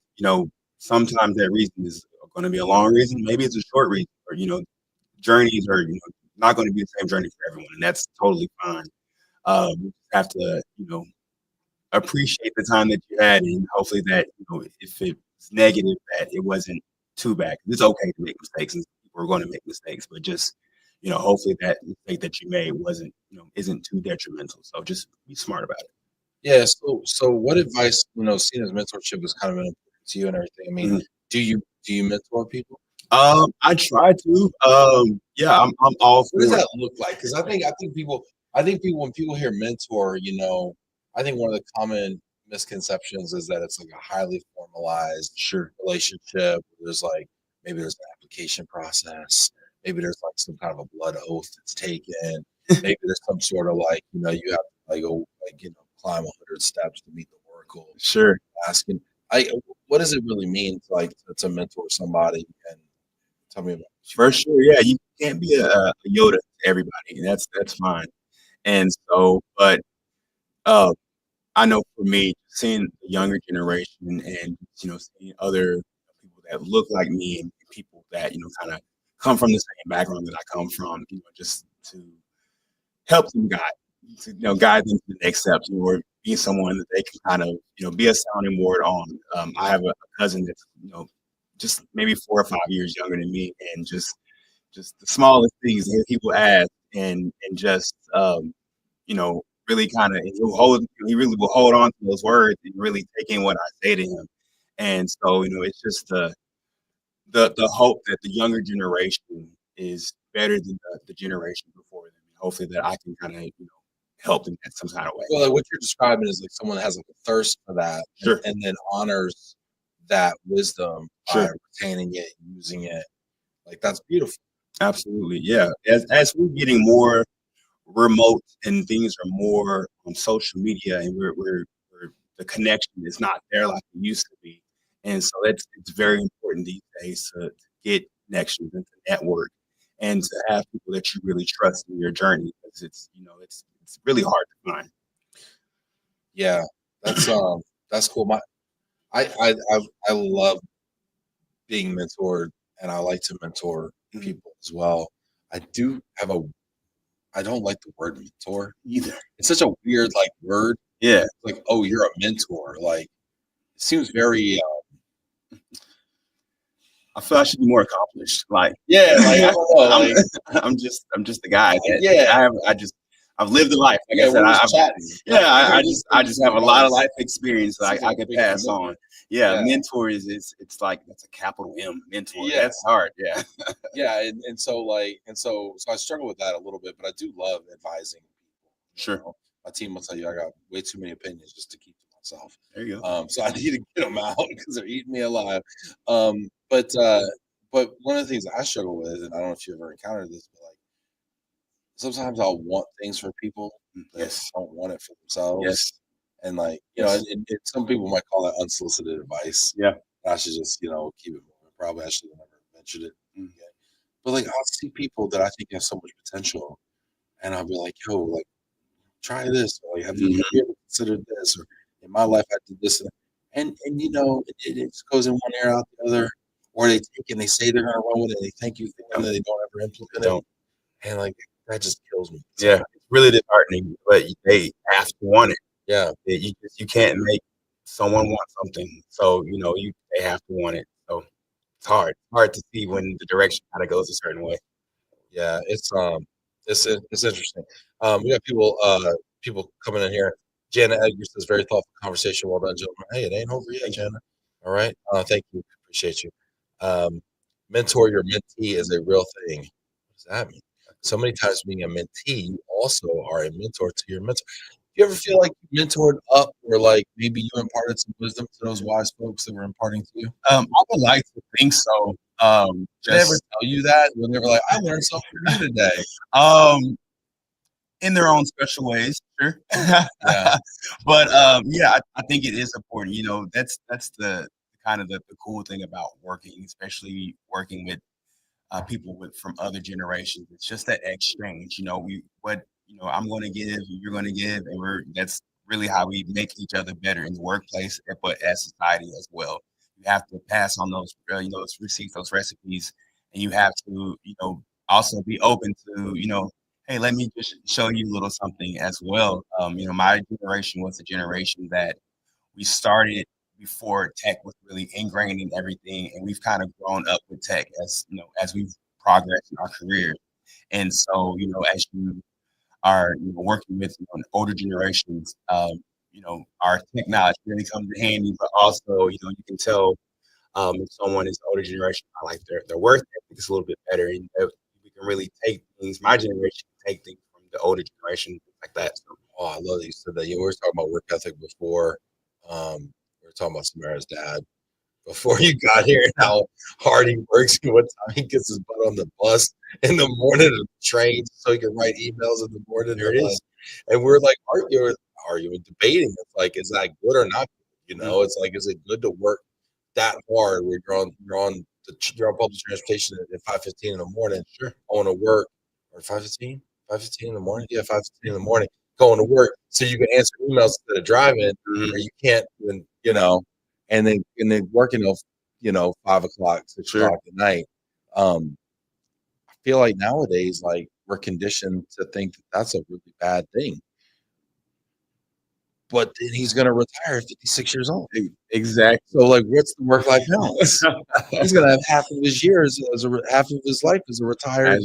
sometimes that reason is going to be a long reason. Maybe it's a short reason, or journeys are not going to be the same journey for everyone, and that's totally fine. You just have to appreciate the time that you had, and hopefully that if it's negative, that it wasn't too bad. It's okay to make mistakes, and people are going to make mistakes, but just hopefully that mistake that you made isn't too detrimental. So just be smart about it. Yeah. So what advice, seeing as mentorship is kind of important to you and everything. I mean, do you mentor people? I try to. I'm all for What does it. that look like? Because I think people when people hear mentor, I think one of the common misconceptions is that it's like a highly formalized relationship. There's like maybe there's an application process. Maybe there's like some kind of a blood oath that's taken. Maybe there's some sort of like, you have to like go climb 100 steps to meet the oracle. Sure. Asking, what does it really mean to mentor somebody? And tell me about it. For sure. Yeah. You can't be a Yoda to everybody. And that's fine. And so, but I know for me, seeing the younger generation and seeing other people that look like me and people that kind of come from the same background that I come from, just to help them guide them to the next steps, or be someone that they can kind of be a sounding board on. I have a cousin that's just maybe 4 or 5 years younger than me, and just the smallest things that people ask, and just really kind of he really will hold on to those words and really take in what I say to him. And so it's just the hope that the younger generation is better than the generation before them. And hopefully that I can kind of help them in some kind of way. Well, like what you're describing is like someone that has like a thirst for that, and then honors that wisdom by retaining it, using it. Like that's beautiful. Absolutely, yeah. As we're getting more remote and things are more on social media, and we're the connection is not there like it used to be, and so it's very important these days to get connections and to network, and to have people that you really trust in your journey, because it's really hard to find. Yeah, that's cool. I love being mentored, and I like to mentor people as well. I don't like the word mentor either. It's such a weird like word. Yeah. Like, oh, you're a mentor. Like, it seems very. I feel I should be more accomplished. Like, yeah, like I don't know. I'm just the guy. I've lived a life. Like I said, I just have a lot of life experience that I could pass on. Yeah, mentor it's like that's a capital M, mentor. Yeah. That's hard. Yeah. Yeah, and so I struggle with that a little bit, but I do love advising people. Sure. My team will tell you I got way too many opinions just to keep to myself. There you go. So I need to get them out because they're eating me alive. But one of the things I struggle with, and I don't know if you ever encountered this, but like sometimes I'll want things for people that don't want it for themselves. Yes. And like, and some people might call that unsolicited advice. Yeah. I should just, keep it moving. Probably I should have never mentioned it. But like I'll see people that I think have so much potential and I'll be like, yo, like try this, or like have you ever considered this? Or in my life I did this and it just goes in one ear out the other, or they take and they say they're gonna run with it and they thank you for it and then they don't ever implement it. And like that just kills me. Yeah, it's really disheartening, but they have to want it. Yeah. You can't make someone want something. So, they have to want it. So it's hard to see when the direction kind of goes a certain way. Yeah, it's interesting. We got people coming in here. Jana Edgar says, very thoughtful conversation. Well done, gentlemen. Hey, it ain't over yet, Jana. All right. Thank you. Appreciate you. Mentor your mentee is a real thing. What does that mean? So many times being a mentee, you also are a mentor to your mentor. Do you ever feel like you mentored up, or like maybe you imparted some wisdom to those wise folks that were imparting to you? I would like to think so. Did they ever tell you that when they were like, I learned something from you today? In their own special ways, sure. Yeah. But I think it is important. That's the kind of the cool thing about working, especially working with people from other generations. It's just that exchange. I'm going to give, you're going to give, and that's really how we make each other better in the workplace, but as society as well. You have to pass on those, those receipts, those recipes, and you have to, also be open to, hey, let me just show you a little something as well. My generation was a generation that we started before tech was really ingrained in everything, and we've kind of grown up with tech as we've progressed in our career. And so, as you are working with older generations, our technology really comes in handy, but also, you can tell if someone is older generation, I like their work ethic is a little bit better, and we can really take things. My generation can take things from the older generation, like that. So, I love that you said that. We were talking about work ethic before. We were talking about Samara's dad before you got here and how hard he works and what time he gets his butt on the bus in the morning or the train so he can write emails in the morning. There it is. And we're like arguing, debating. It's like, is that good or not good? It's like, is it good to work that hard where you're on public transportation at 5:15 in the morning, going to work, or 5:15 in the morning? Yeah, 5:15 in the morning, going to work so you can answer emails instead of driving, or you can't even, and then working till 5 o'clock, 6 o'clock at night. I feel like nowadays, like we're conditioned to think that that's a really bad thing. But then he's going to retire at 56 years old. Exactly. So, like, what's the work-life balance? He's going to have half of his years, half of his life as a retired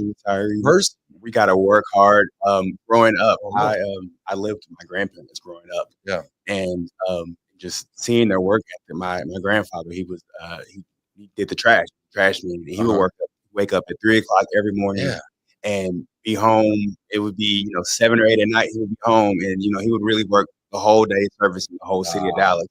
person. We got to work hard. Growing up, I lived with my grandparents growing up. Yeah. And just seeing their work ethic. My grandfather, he was he did the trash man. He would wake up at 3 o'clock every morning. Yeah. And be home. It would be 7 or 8 at night. He would be home, and he would really work the whole day servicing the whole city of Dallas,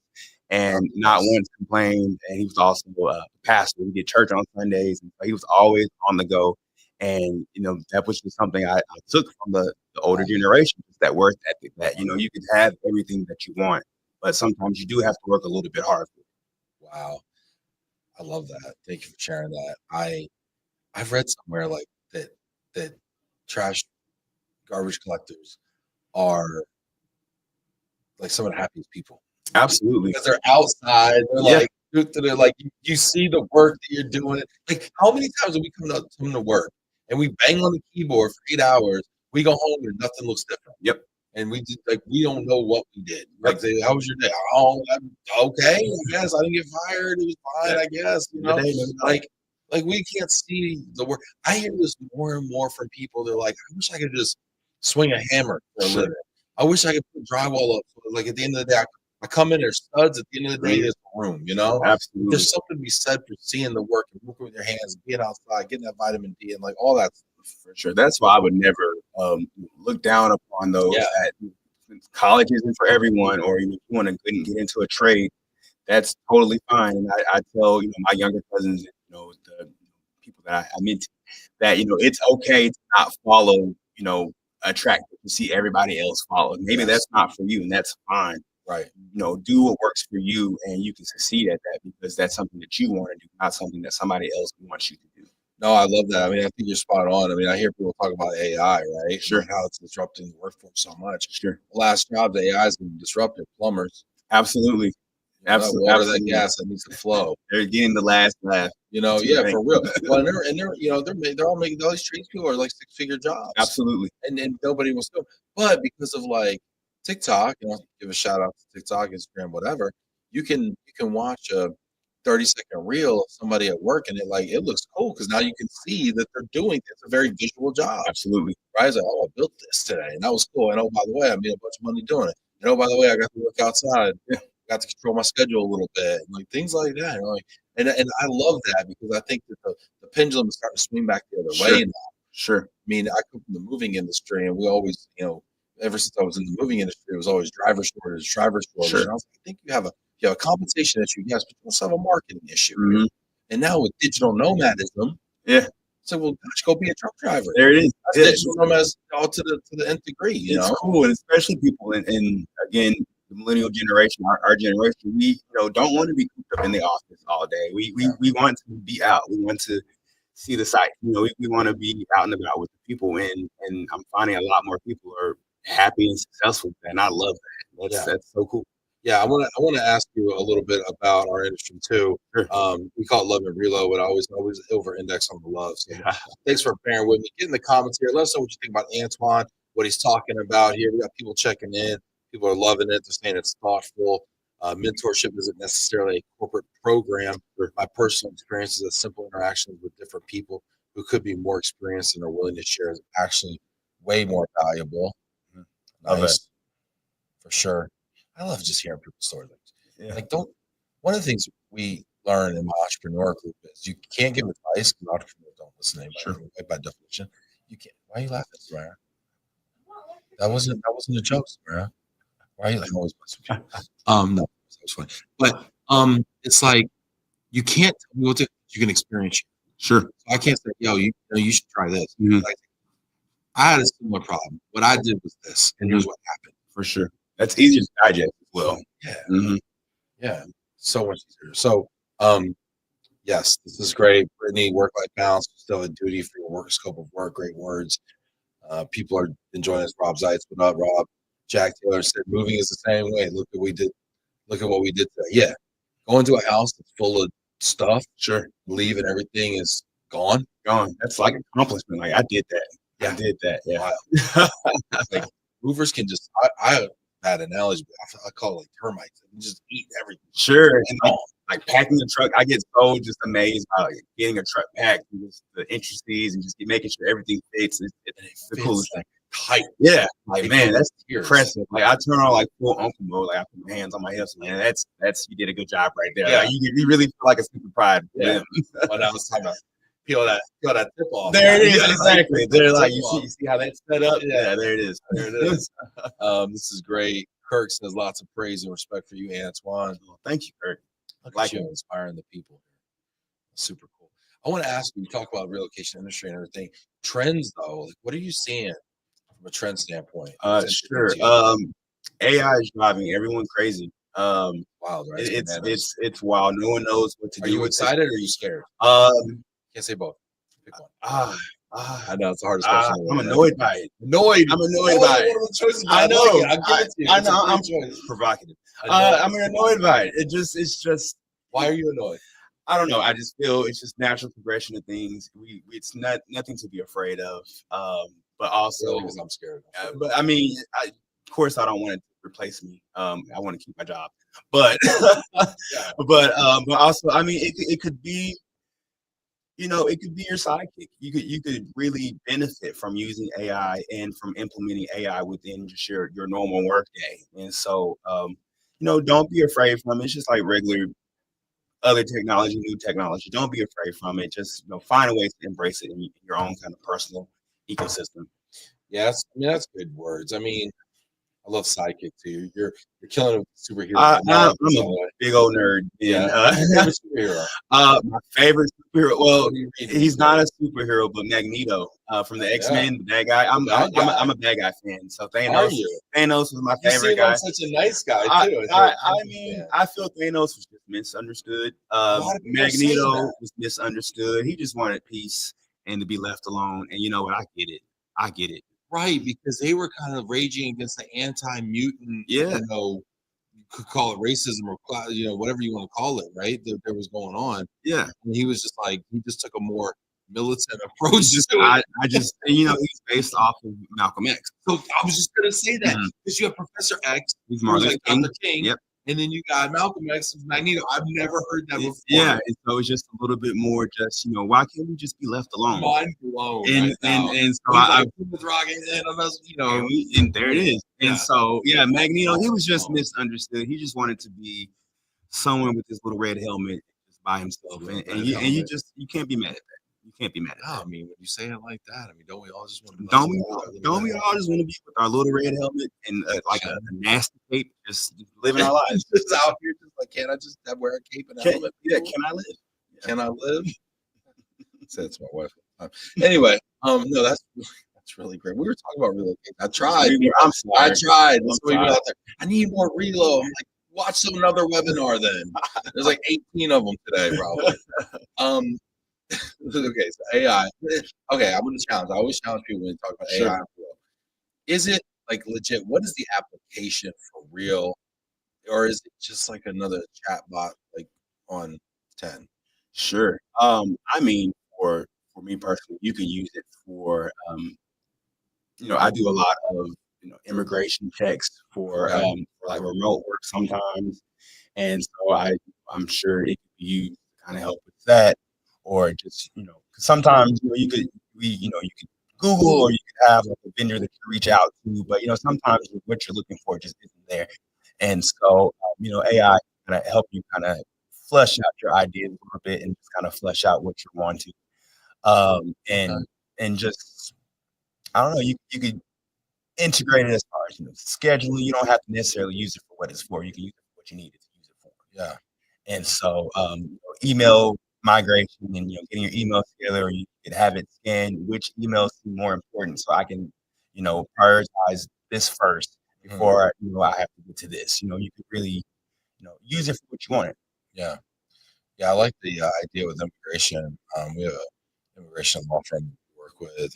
and not once complained. And he was also a pastor. We did church on Sundays, and so he was always on the go. And that was just something I took from the older generation, that work ethic. That you can have everything that you want, but sometimes you do have to work a little bit hard. Wow, I love that. Thank you for sharing that. I've read somewhere like that garbage collectors are like some of the happiest people. Absolutely. Because they're outside. They're like, you see the work that you're doing. Like, how many times do we come to work and we bang on the keyboard for 8 hours? We go home and nothing looks different. Yep. And we don't know what we did. Like, how was your day? Oh, okay. I guess I didn't get fired. It was fine. I guess, like we can't see the work. I hear this more and more from people. They're like, I wish I could just swing a hammer for a Sure. living. I wish I could put drywall up. So, like, at the end of the day, I come in, there's studs. At the end of the day, there's a room. Absolutely. There's something to be said for seeing the work and working with your hands, being outside, getting that vitamin D, and like all that stuff. For sure. That's why I would never look down upon those that college isn't for everyone, or if you want to get into a trade, that's totally fine. And I tell my younger cousins, the people that I mentor, that it's okay to not follow a track that you see everybody else follow. Maybe that's not for you, and that's fine. Right. Do what works for you, and you can succeed at that because that's something that you want to do, not something that somebody else wants you to do. No, I love that. I mean, I think you're spot on. I mean, I hear people talk about AI, right? Sure. And how it's disrupting the workforce so much. Sure. The last job, the AI is going to disrupt it. Plumbers. Absolutely. Absolutely. Water that gas that needs to flow. They're getting the last laugh. Yeah, for real. Well, they're all making all these trades people are like 6-figure jobs. Absolutely. And nobody wants to. But because of like TikTok, give a shout out to TikTok, Instagram, whatever. You can watch a 30-second reel of somebody at work, and it looks cool because now you can see that they're doing it's a very visual job. Absolutely. Right? It's like, oh, I built this today, and that was cool. And oh, by the way, I made a bunch of money doing it. And oh, by the way, I got to look outside. Yeah. Got to control my schedule a little bit, like things like that. And I love that because I think that the pendulum is starting to swing back the other way now. Sure. I mean, I come from the moving industry, and we always, ever since I was in the moving industry, it was always driver shortage. Sure. And I was like, I think you have a compensation issue, yes, but you also have a marketing issue. Mm-hmm. And now with digital nomadism, so well, gosh, go be a truck driver. There it is. Digital nomads all to the nth degree. It's cool, and especially people in again, the millennial generation, our generation, we don't want to be cooped up in the office all day. We want to be out. We want to see the sight. We want to be out and about with the people, and I'm finding a lot more people are happy and successful, and I love that. That's so cool. Yeah, I want to ask you a little bit about our industry too. Sure. We call it Love Relo, but I always over-index on the love. So thanks for bearing with me. Get in the comments here. Let us know what you think about AnTuan, what he's talking about here. We got people checking in. People are loving it. They're saying it's thoughtful. Mentorship isn't necessarily a corporate program. My personal experience is a simple interactions with different people who could be more experienced and are willing to share is actually way more valuable. Nice. For sure. I love just hearing people's stories. One of the things we learn in my entrepreneur group is you can't give advice because entrepreneurs don't listen to anybody. Right, by definition. You can't. Why are you laughing, Samara? That wasn't a joke, Samara. Why are you always messing with you? No, that was funny. But it's like you can't tell me what you can experience. Sure. So I can't say, yo, you should try this. Mm-hmm. I had a similar problem. What I did was this, and here's what happened. For sure. That's easier to digest as well. Yeah. Mm-hmm. Yeah. So much easier. So, yes, this is great. Brittany, work-life balance, still a duty for your work scope of work. Great words. People are enjoying this. Rob Zeitz, what up, Rob? Jack Taylor said, moving is the same way. Look what we did today. Yeah. Go into a house that's full of stuff. Sure. Leave and everything is gone. That's like an accomplishment. Like I did that. Yeah. I did that. Yeah. Like movers can just, I have a bad analogy, but I call it like termites. They can just eat everything. Sure. And like packing a truck, I get so just amazed by getting a truck packed and just the intricacies and just making sure everything fits. It's the coolest thing. Tight. Yeah. Like, man, that's impressive. Like I turn on like full uncle mode. Like I put my hands on my hips, man. That's you did a good job right there. Yeah. Like, you really feel like a super pride. Yeah. When I was talking about peel that tip off. There it is. Exactly. They're like, you see how that's set up? Yeah, there it is. There it is. This is great. Kirk says lots of praise and respect for you, AnTuan. Oh, thank you, Kirk. Like you inspiring the people. Super cool. I want to ask you talk about relocation industry and everything. Trends though, like what are you seeing from a trend standpoint? Sure. AI is driving everyone crazy. Wild, right? It's wild. No one knows what to do. Are you excited or are you scared? Can't say both. Pick one. I know it's the hardest question. I'm annoyed by it. I'm annoyed by it. I know. I know. I'm provocative. I'm annoyed by it. It's just. Why are you annoyed? I don't know. I just feel it's just natural progression of things. It's nothing to be afraid of. But also, because I'm scared. But I mean, of course, I don't want it to replace me. I want to keep my job. But but also, I mean, it could be. It could be your sidekick. You could really benefit from using AI and from implementing AI within just your normal workday. And so, don't be afraid from it. It's just like regular other technology, new technology. Don't be afraid from it. Just find a way to embrace it in your own kind of personal ecosystem. Yes, I mean that's good words. I mean, I love sidekick too. You're killing it with superhero I'm analogies, a by the way. big old nerd, Yeah. and Who's your favorite superhero? my favorite superhero. Well, What do you read these he's days? not a superhero, but Magneto from the Yeah, X-Men, the bad guy. the bad I'm guy. a bad guy fan. So Are you? Thanos was my You favorite seem like guy. such a nice guy I too, as you're I a I Marvel mean, fan. I feel Thanos was just misunderstood. A lot of people are saying Magneto that. was misunderstood. He just wanted peace and to be left alone. And you know what? I get it. I get it. Right, because they were kind of raging against the anti-mutant, Yeah, you could call it racism or whatever you want to call it, right? That was going on, yeah. and he was just like he just took a more militant approach Just to it. I just he's based off of Malcolm X. So I was just gonna say that Mhm. because you have Professor X, He's who's Martin like Luther King. Dr. King, Yep. and then you got Malcolm X, who's Magneto. I've never heard that before. Yeah, and so it's just a little bit more just, why can't we just be left alone? Mind blown And right now. and so He's I like Plymouth Rock, and there it is. And Yeah. so Magneto, he was just Oh. misunderstood. He just wanted to be someone with his little red helmet just by himself. Little And red you helmet. you can't be mad at that. You can't be mad at No, that. I mean, when you say it like that, I mean, don't we all just want to be Don't we left all alone with don't we red all just want to be with our little red helmet and like a nasty cape, just living our lives? just out here, just like, can't I just wear a cape and a helmet? Can I live? Can I live? Said to my wife all the time. Anyway, no, that's really great. We were talking about relocation. I tried. I'm I sorry. tried. I'm Some of you sorry. out there. I need more Relo. I'm like, watch another webinar then. There's like 18 of them today, probably. Okay, so AI. Okay, I'm gonna challenge. I always challenge people when they talk about Sure. AI. Is it like legit? What is the application for real, or is it just like another chatbot like on 10? Sure. I mean, for me personally, you can use it for I do a lot of immigration checks for like remote work sometimes, and so I'm sure it could be used to kind of help with that, or just 'cause sometimes you could Google or you could have like a vendor that you reach out to, but sometimes what you're looking for just isn't there, and so AI kind of help you kind of flesh out your ideas a little bit and just kind of flesh out what you're wanting, and just I don't know, you could integrate it as far as scheduling. You don't have to necessarily use it for what it's for. You can use it for what you need it to use it for. Yeah. And so, email migration and getting your emails together, or you could have it scan which emails seem more important, so I can prioritize this first before I have to get to this. You could really use it for what you want it. Yeah. Yeah, I like the idea with immigration. We have an immigration law firm we work with.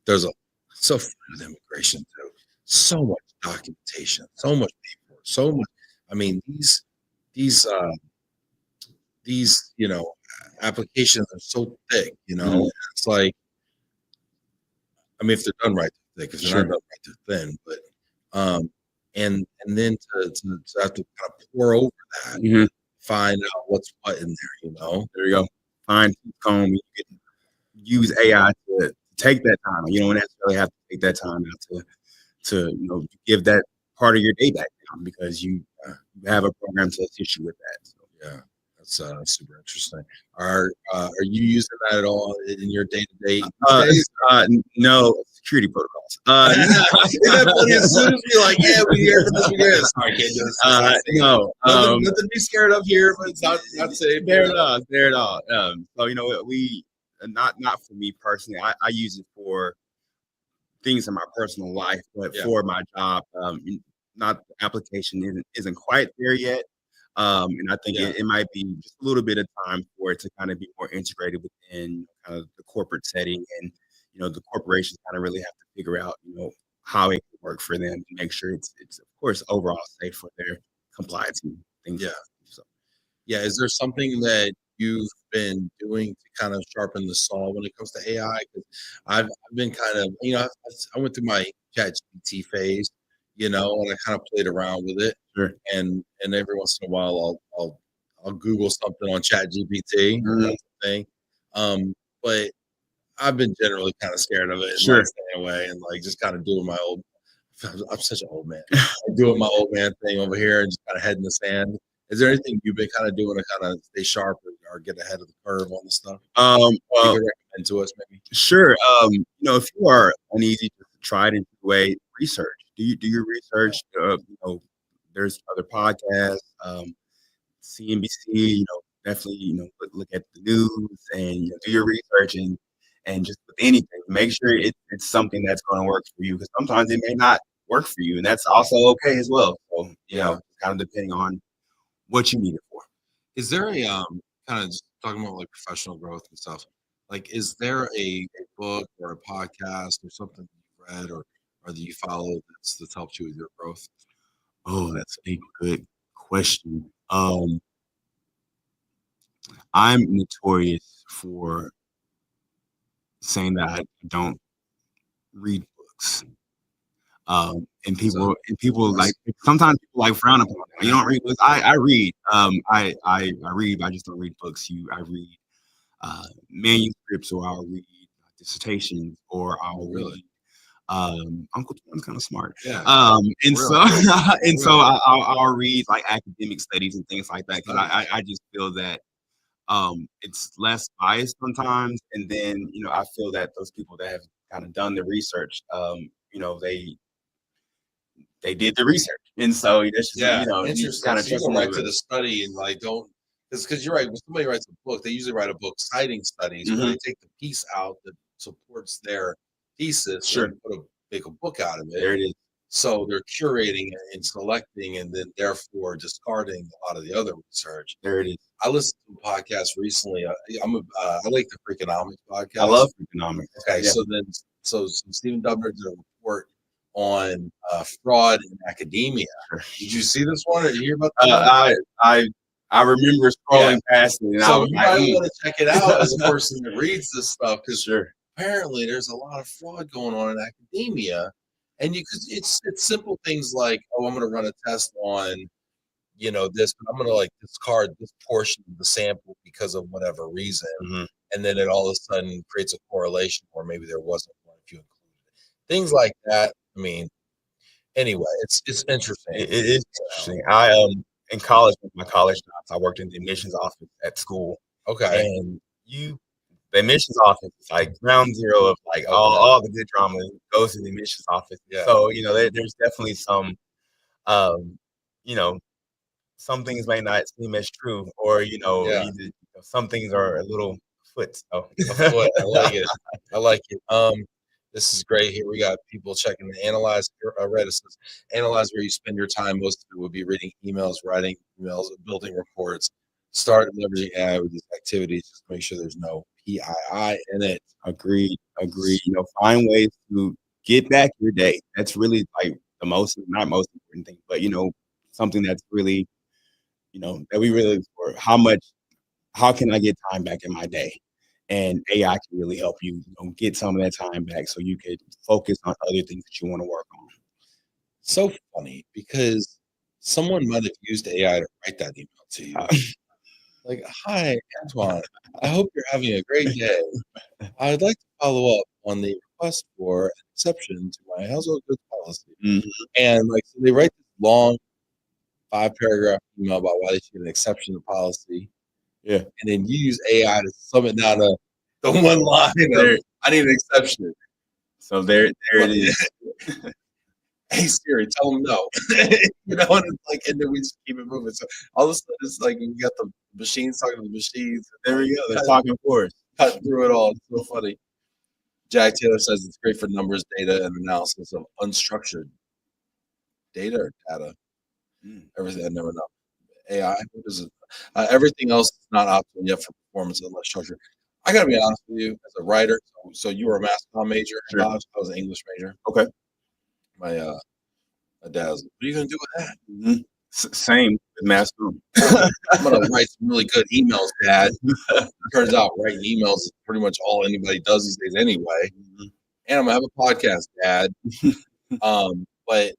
There's a so fun with immigration too. So much documentation, so much paperwork, so much. I mean, these applications are so thick. It's like, I mean, if they're done right, they're thick. If they're Sure. not done right, they're thin. But and then to have to kind of pour over that, find out what's what in there. There you go. Fine tooth comb. You can use AI to take that time. You don't necessarily have to take that time out to give that part of your day back down because you have a program to assist you with that. So. Yeah, that's super interesting. Are you using that at all in your day to day? No security protocols. As soon as we're like, yeah, we hear from this, we get it. Sorry, can't do this. No, nothing to be scared of here, but it's not safe. There it all. There it all. So we not for me personally. I use it for things in my personal life, but for my job, not the application isn't quite there yet. And I think it might be just a little bit of time for it to kind of be more integrated within kind of the corporate setting, and the corporations kind of really have to figure out how it can work for them to make sure it's of course overall safe for their compliance and things. Yeah. So. Yeah. Is there something that you've been doing to kind of sharpen the saw when it comes to AI? Because I've been kind of, I went through my ChatGPT phase, and I kind of played around with it. Sure. And every once in a while, I'll Google something on ChatGPT. thing. But I've been generally kind of scared of it and Sure. like staying away and like just kind of doing my old. I'm such an old man. I'm doing my old man thing over here and just kind of head in the sand. Is there anything you've been kind of doing to kind of stay sharp or get ahead of the curve on the stuff? You Well, could recommend to us, maybe. sure. If you are uneasy to try it in a way, research. Do your research. There's other podcasts, CNBC. Definitely. Look at the news and do your research and just with anything, make sure it's something that's going to work for you because sometimes it may not work for you, and that's also okay as well. So kind of depending on what you need it for. Is there a kind of just talking about like professional growth and stuff? Like, is there a book or a podcast or something you've read or that you follow that's helped you with your growth? Oh, that's a good question. I'm notorious for saying that I don't read books. And people like sometimes people like frown upon it. You don't read books. I read. I read, but I just don't read books. I read manuscripts, or I'll read dissertations, or I'll read. Uncle Tom's kind of smart. Yeah. And so Really? I'll read like academic studies and things like that because I just feel that it's less biased sometimes, and then I feel that those people that have kind of done the research, they did the research, and so that's just, you kind of So you trust go them right with to it. the study and like don't because you're right. When somebody writes a book, they usually write a book citing studies where they take the piece out that supports their thesis Sure. and make a book out of it. There it is. So they're curating and selecting and then therefore discarding a lot of the other research. There it is. I listened to a podcast recently. I like the Freakonomics podcast. I love economics. Okay, Yeah. so Stephen Dubner did a report on fraud in academia. Did you see this one or did you hear about that? I remember scrolling past it, and I So was you like, might want to check it out as a person that reads this stuff because sure. apparently there's a lot of fraud going on in academia, and it's simple things like, oh, I'm going to run a test on this, but I'm going to like discard this portion of the sample because of whatever reason, and then it all of a sudden creates a correlation, or maybe there wasn't one if you included it. Things like that. I mean, anyway, it's interesting. It is interesting. In college, with my college jobs, I worked in the admissions office at school. Okay. And the admissions office is like ground zero of like all the good drama goes to the admissions office. Yeah. So, there's definitely some, some things may not seem as true, or, some things are a little foot. So. A foot. I like it. I like it. This is great. Here we got people checking the analyze. Reddit says, analyze where you spend your time. Most of it would be reading emails, writing emails, building reports. Start leveraging AI with these activities. Just make sure there's no PII in it. Agreed. Find ways to get back your day. That's really like the not most important thing, but something that's really, that we really look for. How can I get time back in my day? And AI can really help you, get some of that time back so you can focus on other things that you want to work on. So funny because someone might have used AI to write that email to you. Like, hi, AnTuan. I hope you're having a great day. I'd like to follow up on the request for an exception to my household goods policy. And so they write this long 5-paragraph email about why they should get an exception to policy. Yeah. And then you use AI to sum it down to the one line of, I need an exception. So there it is. Hey Siri, tell them no. And it's like, and then we just keep it moving. So all of a sudden it's like we got the machines talking to the machines. There we go. They're talking for us. Cut through it all. It's so funny. Jack Taylor says it's great for numbers, data, and analysis of unstructured data or data. Everything, I never know. AI, what is it? Everything else is not optimal yet for performance unless structure. I gotta be honest with you, as a writer. So you were a mass comm major. Sure. I was an English major. Okay. My dad was, what are you gonna do with that? Same with mass comm. I'm gonna write some really good emails, Dad. Turns out writing emails is pretty much all anybody does these days anyway. And I'm gonna have a podcast, Dad. But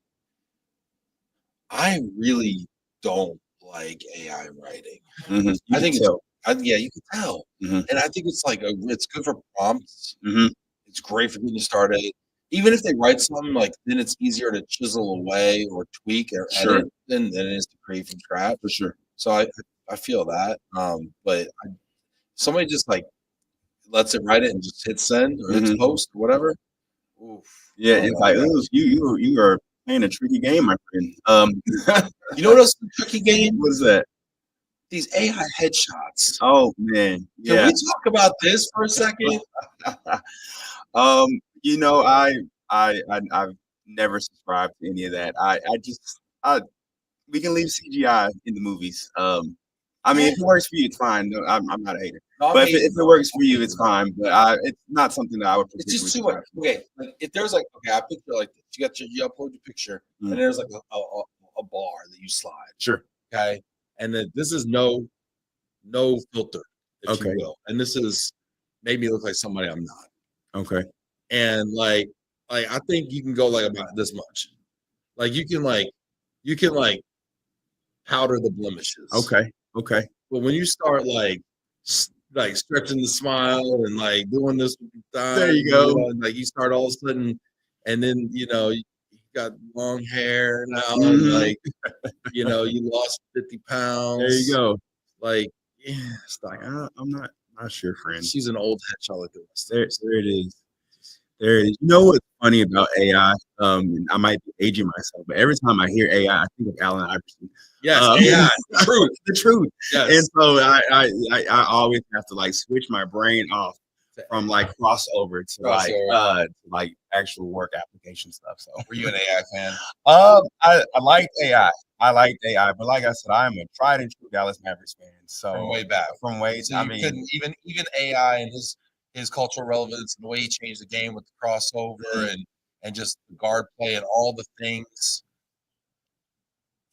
I really don't like AI writing. I think it's Yeah, you can tell. Mhm. And I think it's like it's good for prompts. Mhm. It's great for getting you started. Even if they write something, like, then it's easier to chisel away or tweak or Sure. edit than it is to create from scratch. For sure. So I feel that. But somebody just like lets it write it and just hit send or hits Mhm. post or whatever. Oof. Yeah, I don't it's want like, that. "Ooh, you are playing a tricky game, my friend." You know what else is a tricky game? What is that? These AI headshots. Oh, man. Can Yeah. we talk about this for a second? You know, I've never subscribed to any of that. I just we can leave CGI in the movies. I mean, Yeah. if it works for you, it's fine. No, I'm not a hater. No, I'm But if hating it on works it. for I'm you, hating it's on it. fine. But it's not something that I would It's particularly just too much. subscribe to. Okay, like if there's like okay, I picture like this. You upload your picture, Mm. and there's like a bar that you slide. Sure. Okay, and then this is no filter, if you Okay. will, and this is made me look like somebody I'm not. Okay. And like I think you can go like about this much. Like you can like powder the blemishes. Okay. Okay. But when you start like stretching the smile and like doing this with the There thighs, you go. and like you start all of a sudden, and then you got long hair now, and Mhm. like you lost 50 There you pounds. go. Like, yeah, it's Like, like I'm not sure, friend. she's an old headshot like the rest of There, us. there it is. There it is. You know what's funny about AI? And I might be aging myself, but every time I hear AI, I think of Allen Iverson. Yes, Um, AI, truth. the truth. And Yes. so I always have to like switch my brain off from like crossover to like actual work application stuff. So Were you an AI fan? I liked AI. I liked AI, but like I said, I'm a tried and true Dallas Mavericks fan. So From way back. from way, So I you mean, couldn't even AI and his cultural relevance and the way he changed the game with the crossover and just the guard play and all the things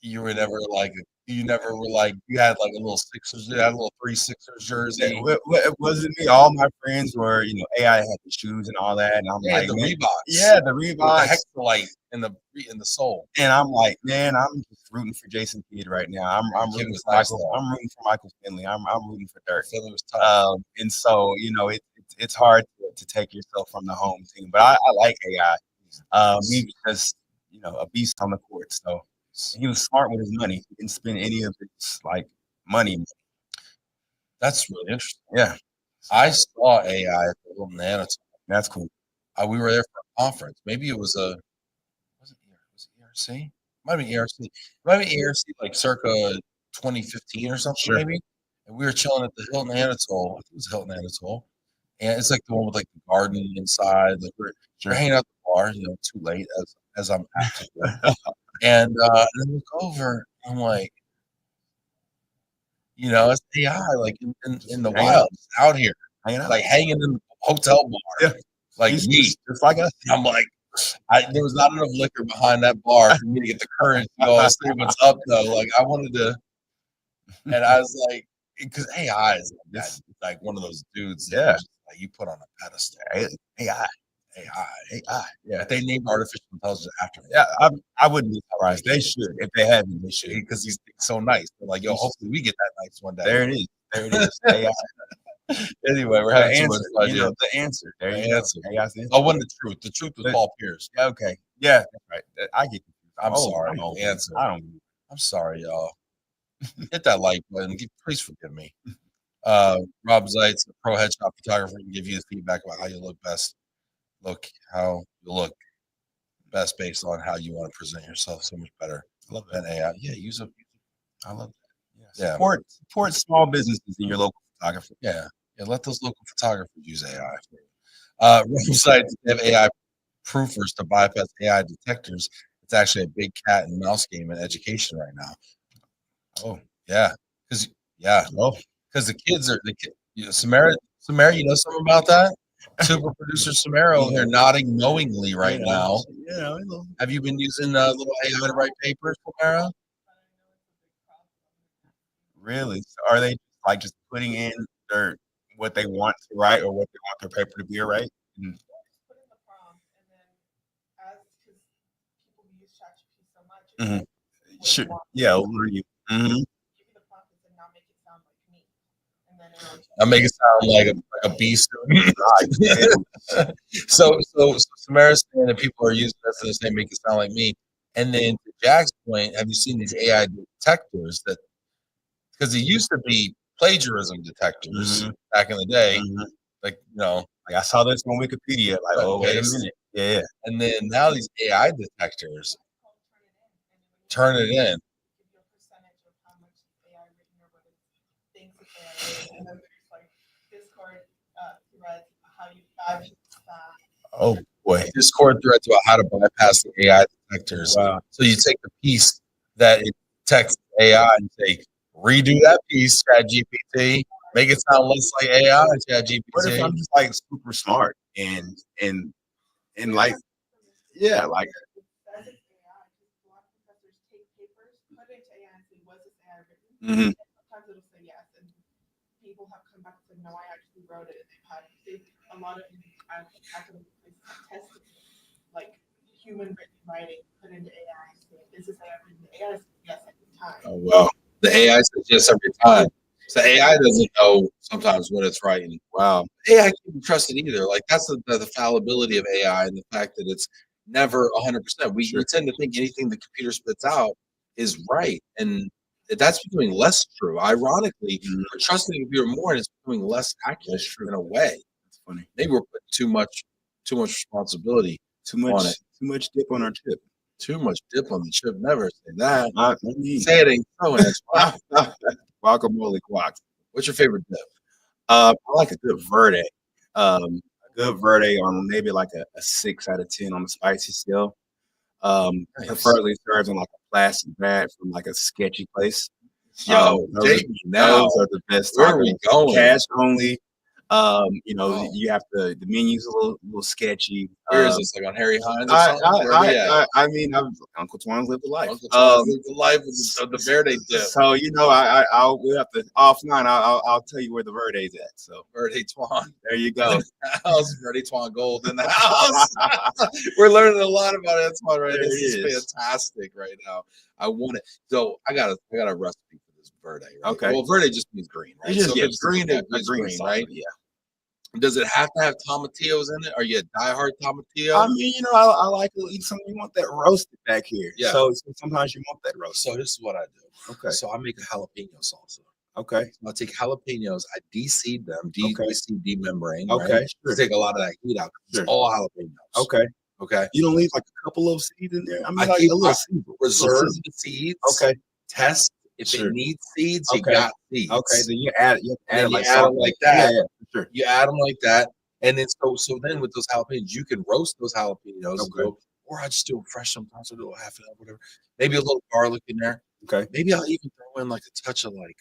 you were never like you never were like you had like a little Sixers, you had a little 3 Sixers jersey. it wasn't me. All my friends were, AI had the shoes and all that, and I'm They like, had the man, Reeboks yeah, the with the Reeboks, hexalite in the sole. and I'm like, man, I'm just rooting for Jason Kidd right now. I'm Kid rooting was for nice Michael. though. I'm rooting for Michael Finley. I'm rooting for Dirk. Philly was tough. And so it's hard to take yourself from the home team, but I like AI. He was just a beast on the court. So he was smart with his money. He didn't spend any of his like money. That's really interesting. Yeah, I saw AI at the Hilton Anatole. that's cool. We were there for a conference. Maybe it was was it ERC? Might have been ERC. Might have been ERC like circa 2015 or something Sure. maybe. And we were chilling at the Hilton Anatole. I think it was Hilton Anatole. And it's like the one with like the garden inside. Like we're hanging out at the bar, too late as I'm apt to do. And then look over, I'm like, it's AI like in the Hanging out. wild, out here, Hanging out. like hanging in the hotel bar. Yeah. Like He's me. just like us. I'm like, there was not enough liquor behind that bar for me to get the courage to go and say what's up though. Like I wanted to, and I was like, because AI is like one of those dudes that like you put on a pedestal. AI. AI. Yeah. If they named artificial intelligence after him. Yeah, I wouldn't be surprised. They should. If they haven't, they should. Because he's so nice. They're like, yo, hopefully we get that nice one day. There it is. There it is. AI. Anyway, we're having too much fun here. The answer. There The you answer. go. AI's the answer. Oh, wasn't the truth. The truth was Paul Pierce. Yeah, okay. Yeah, that's right. I get confused. I'm sorry. I'm old. The answer. I'm sorry, y'all. Hit that like button. Please forgive me. Rob Zeitz, a pro headshot photographer, can give you his feedback about how you look best. How you look best based on how you want to present yourself so much better than AI. Yeah, I love that. Yeah. Support small businesses in your local photography. Yeah. Let those local photographers use AI. Rob Zeitz, they have AI proofers to bypass AI detectors. It's actually a big cat and mouse game in education right now. Oh, yeah. Because the kids are Samara, you know something about that? Super producer Samara, they're nodding knowingly right now. Have you been using little AI to write papers, Samara? Really? So are they like just putting in what they want to write or what they want their paper to be, right? Mm. Mhm. Sure. Yeah, over you. Mhm. I make it sound like a B student. Right. So Samara's saying that people are using this and they make it sound like me. And then to Jack's point, have you seen these AI detectors that because it used to be plagiarism detectors back in the day, like Like I saw this on Wikipedia. Like, oh, wait a minute. Yeah. and then now these AI detectors turn it in. Oh boy. Discord threads about how to bypass the AI detectors. Wow. So you take the piece that it detects AI and say, redo that piece, ChatGPT, make it sound less like AI, ChatGPT. What if I'm just like super smart and like, yeah, like, mhm. Oh wow. The AI says yes every time. So AI doesn't know sometimes when it's writing. Wow. AI can't be trusted either. Like that's the fallibility of AI and the fact that it's never 100%. We tend to think anything the computer spits out is right, and that's becoming less true. Ironically, we're trusting the computer more, and it's becoming less accurate in a way. That's funny. Maybe we're putting too much responsibility on it. Too much dip on our chip. Too much dip on the chip. Never say that. I Say it ain't so. Guacamole guac. What's your favorite dip? I like a good verde. A good verde on maybe like a 6 out of 10 on the spicy scale. Nice. Preferably served in like a plastic bag from like a sketchy place. Yo, those are the best. Where are we going? Cash only. You have the menu's a little sketchy. Where is this? Like on Harry Hines or something? I mean, Uncle Twan's lived a life. Uncle Twan's lived the life of the Verde dip. So we'll have to offline. I'll tell you where the Verde's at. So Verde Twan. There you go. House Verde Twan Gold in the house. We're learning a lot about Antoine right now. This is fantastic right now. I want it. So I got a recipe for this Verde. Right? Okay. Well, Verde just means green, right? So if it's green, it's green, right? Yeah. Does it have to have tomatillos in it? Are you a diehard tomatillo? I mean, I like to eat something. You want that roasted back here. Yeah. So sometimes you want that roast. So this is what I do. Okay. So I make a jalapeno salsa. Okay. So I'll take jalapenos, I de-seed them, demembrane. Okay. Right? Sure. Take a lot of that heat out. It's all jalapenos. Okay. Okay. You don't leave like a couple of seeds in there? I mean, like a little seed. Reserve the seeds. Okay. Test. If it needs seeds, you got seeds. Okay. Then you add them like that. Yeah, sure. You add them like that. And then so then with those jalapenos, you can roast those jalapenos and go, or I just do them fresh sometimes. I do a half an hour, whatever. Maybe a little garlic in there. Okay. Maybe I'll even throw in like a touch of like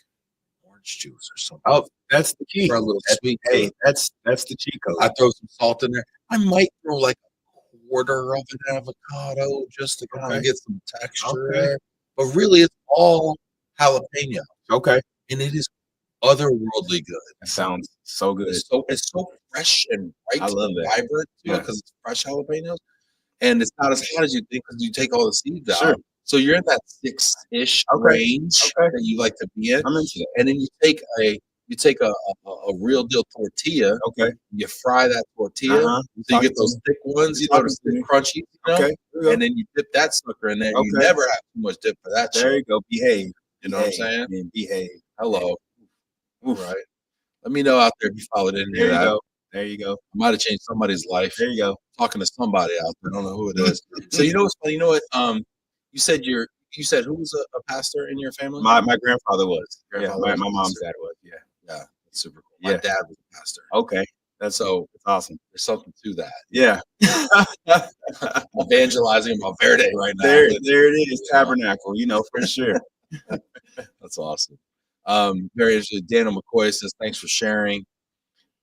orange juice or something. Oh, that's the key. For a little sweet. Hey, that's the cheat code. I throw some salt in there. I might throw like a quarter of an avocado just to kind of get some texture there. But really, it's all jalapeno. Okay. And it is otherworldly good. It sounds so good. It's so fresh and bright. I love that. Vibrant because it's fresh jalapenos. And it's not as hot as you think because you take all the seeds out. So you're in that 6-ish range that you like to be in. I'm into it. And then you take a real deal tortilla. Okay. You fry that tortilla. So you get those thick ones, those thick crunchy. Okay. And then you dip that sucker in there. You never have too much dip for that. There you go. Behave. You know what I'm saying? And behave. Hello. All right. Let me know out there if you followed in here. There you go. I might have changed somebody's life. There you go. Talking to somebody out there. I don't know who it is. So you know what's funny? You know what? You said who was a pastor in your family? My grandfather was. My mom's dad was. Yeah. Yeah. That's super cool. My dad was a pastor. Okay. That's awesome. There's something to that. Yeah. Evangelizing about Verde right now. There it is. Tabernacle, for sure. That's awesome. Very interesting. Daniel McCoy says, thanks for sharing.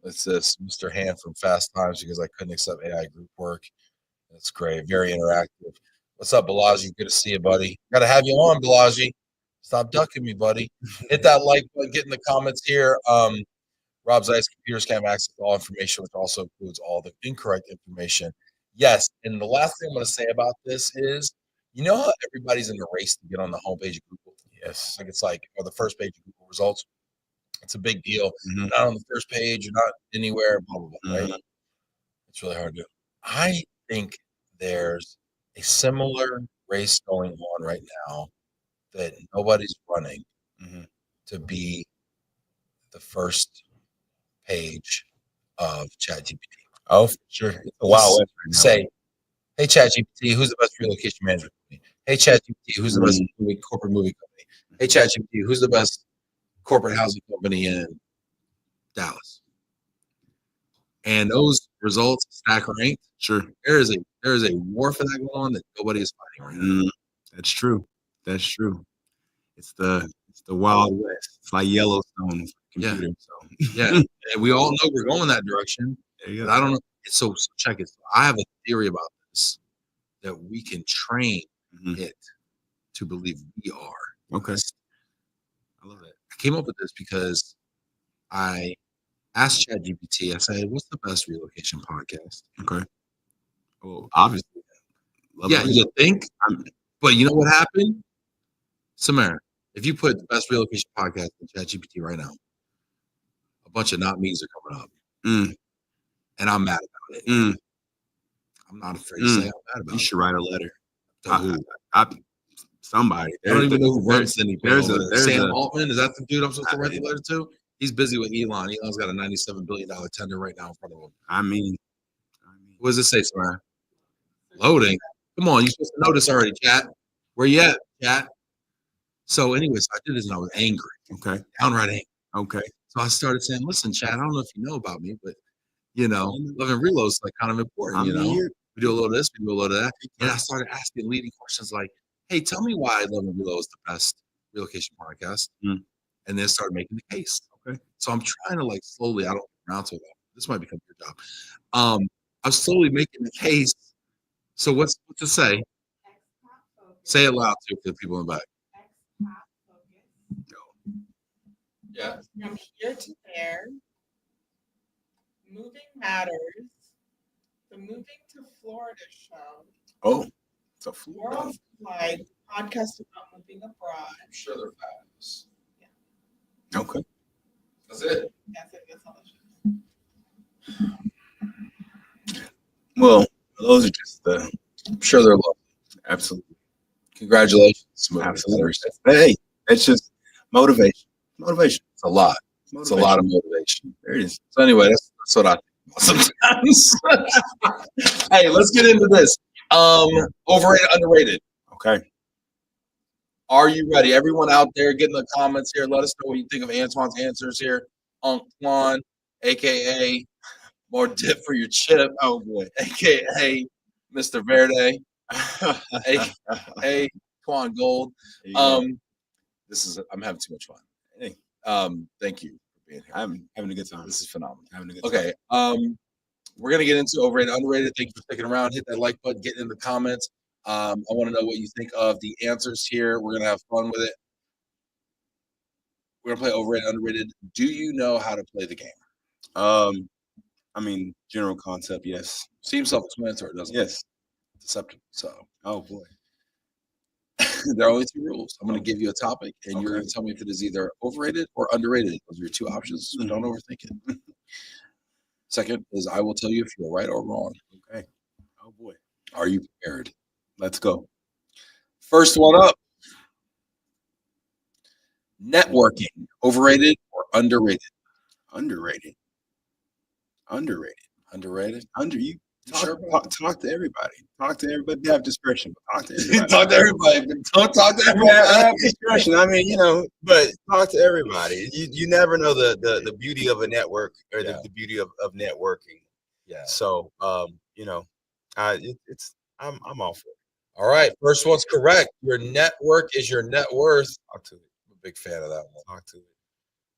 It says Mr. Hand from Fast Times because I couldn't accept AI group work. That's great. Very interactive. What's up, Balaji? Good to see you, buddy. Got to have you on, Balaji. Stop ducking me, buddy. Hit that like button. Get in the comments here. Rob Zeiss, computers can't access all information, which also includes all the incorrect information. Yes, and the last thing I'm going to say about this is, how everybody's in a race to get on the homepage of Google? Yes. Or the first page of Google results. It's a big deal. Mhm. You're not on the first page. You're not anywhere. Blah blah blah. Right? Mhm. It's really hard to do. I think there's a similar race going on right now that nobody's running Mhm. to be the first page of ChatGPT. Oh, for sure. It's a Just wild west right now. say, "Hey ChatGPT, who's the best relocation management company? Hey ChatGPT, who's the best corporate movie company? Hey ChatGPT, who's the best corporate housing company in Dallas?" And those results stack ranked. Sure. There is a war for that going on that nobody is fighting right now. That's true. That's true. It's the Wild West. It's like Yellowstone Yeah. computer. So Yeah, and we all know we're going that direction, there you but go. I don't know. So check it. I have a theory about this that we can train Mhm. it to believe we are. Okay. best. I love that. I came up with this because I asked ChatGPT. I said, "What's the best relocation podcast?" Okay. Well, obviously, Love Yeah, Relo. you think, I'm- but you know what happened, Samara? If you put the best relocation podcast in ChatGPT right now, a bunch of not me's are coming up, Mm, and I'm mad about it. mm, I'm not afraid to say I'm mad you about it. should write a letter. To who? Somebody. I don't even know who There- runs anything there's over a- there. there's Sam a- Altman, is that the dude I'm supposed to write the letter to? He's busy with Elon. Elon's got a $97 billion tender right now in front of him. I mean, What does it say, Samara? Loading. Come on, you're supposed to know this already, chat. Where you at, chat? So, anyways, I did this and I was angry, okay. downright angry. Okay. So I started saying, "Listen, chat, I don't know if you know about me, but Love and Relo is like kind of important. We do a little of this, we do a little of that." And I started asking leading questions like, "Hey, tell me why Love and Relo is the best relocation podcast." Mm. And then started making the case. Okay. So I'm trying to slowly, I don't get around to it. This might become your job. I'm slowly making the case. So what's to say? Say it loud too for the people in the back. Yeah. From here to there, moving matters. The Moving to Florida show, Oh, it's a Florida. worldwide podcast about moving abroad. I'm sure they're fabulous. Okay. That's it. That's it. That's all it is. Well, those are just the I'm sure they're lovely. absolutely. Congratulations. Moving Absolutely. Matters. Hey, it's just motivation. Motivation. It's a lot. It's a lot of motivation. There it is. So anyway, that's what I think sometimes. Hey, let's get into this. Overrated, underrated. Okay. Are you ready? Everyone out there, get in the comments here. Let us know what you think of Antoine's answers here. AnTuan, aka more dip for your chip. Oh boy. AKA Mr. Verde. Hey, Twan Gold. I'm having too much fun. Hey. Thank you for being here. I'm having a good time. This is phenomenal. Having a good Okay. We're gonna get into overrated, underrated. Thank you for sticking around. Hit that like button, get in the comments. I want to know what you think of the answers here. We're gonna have fun with it. We're gonna play overrated, underrated. Do you know how to play the game? time. I mean, general concept, yes. Seems self-explanatory, doesn't it? Yes. Deceptive. So Oh boy. there are only two rules. I'm going to give you a topic, and you're Okay. going to tell me if it is either overrated or underrated. Those are your two options. So don't overthink it. Second is I will tell you if you're right or wrong. Okay. Oh boy. Are you prepared? Let's go. First one up. Networking, overrated or underrated? Underrated. Underrated. Underrated. You talk, Sure. talk to everybody. Talk to everybody. They have discretion. But talk to everybody. Talk to everybody, but don't talk to I everybody. have discretion. I mean, but talk to everybody. You never know the beauty of a network or Yeah. the beauty of networking. Yeah. So I'm all for it. All right. First one's correct. Your network is your net worth. Talk to it. I'm a big fan of that one. Talk to it.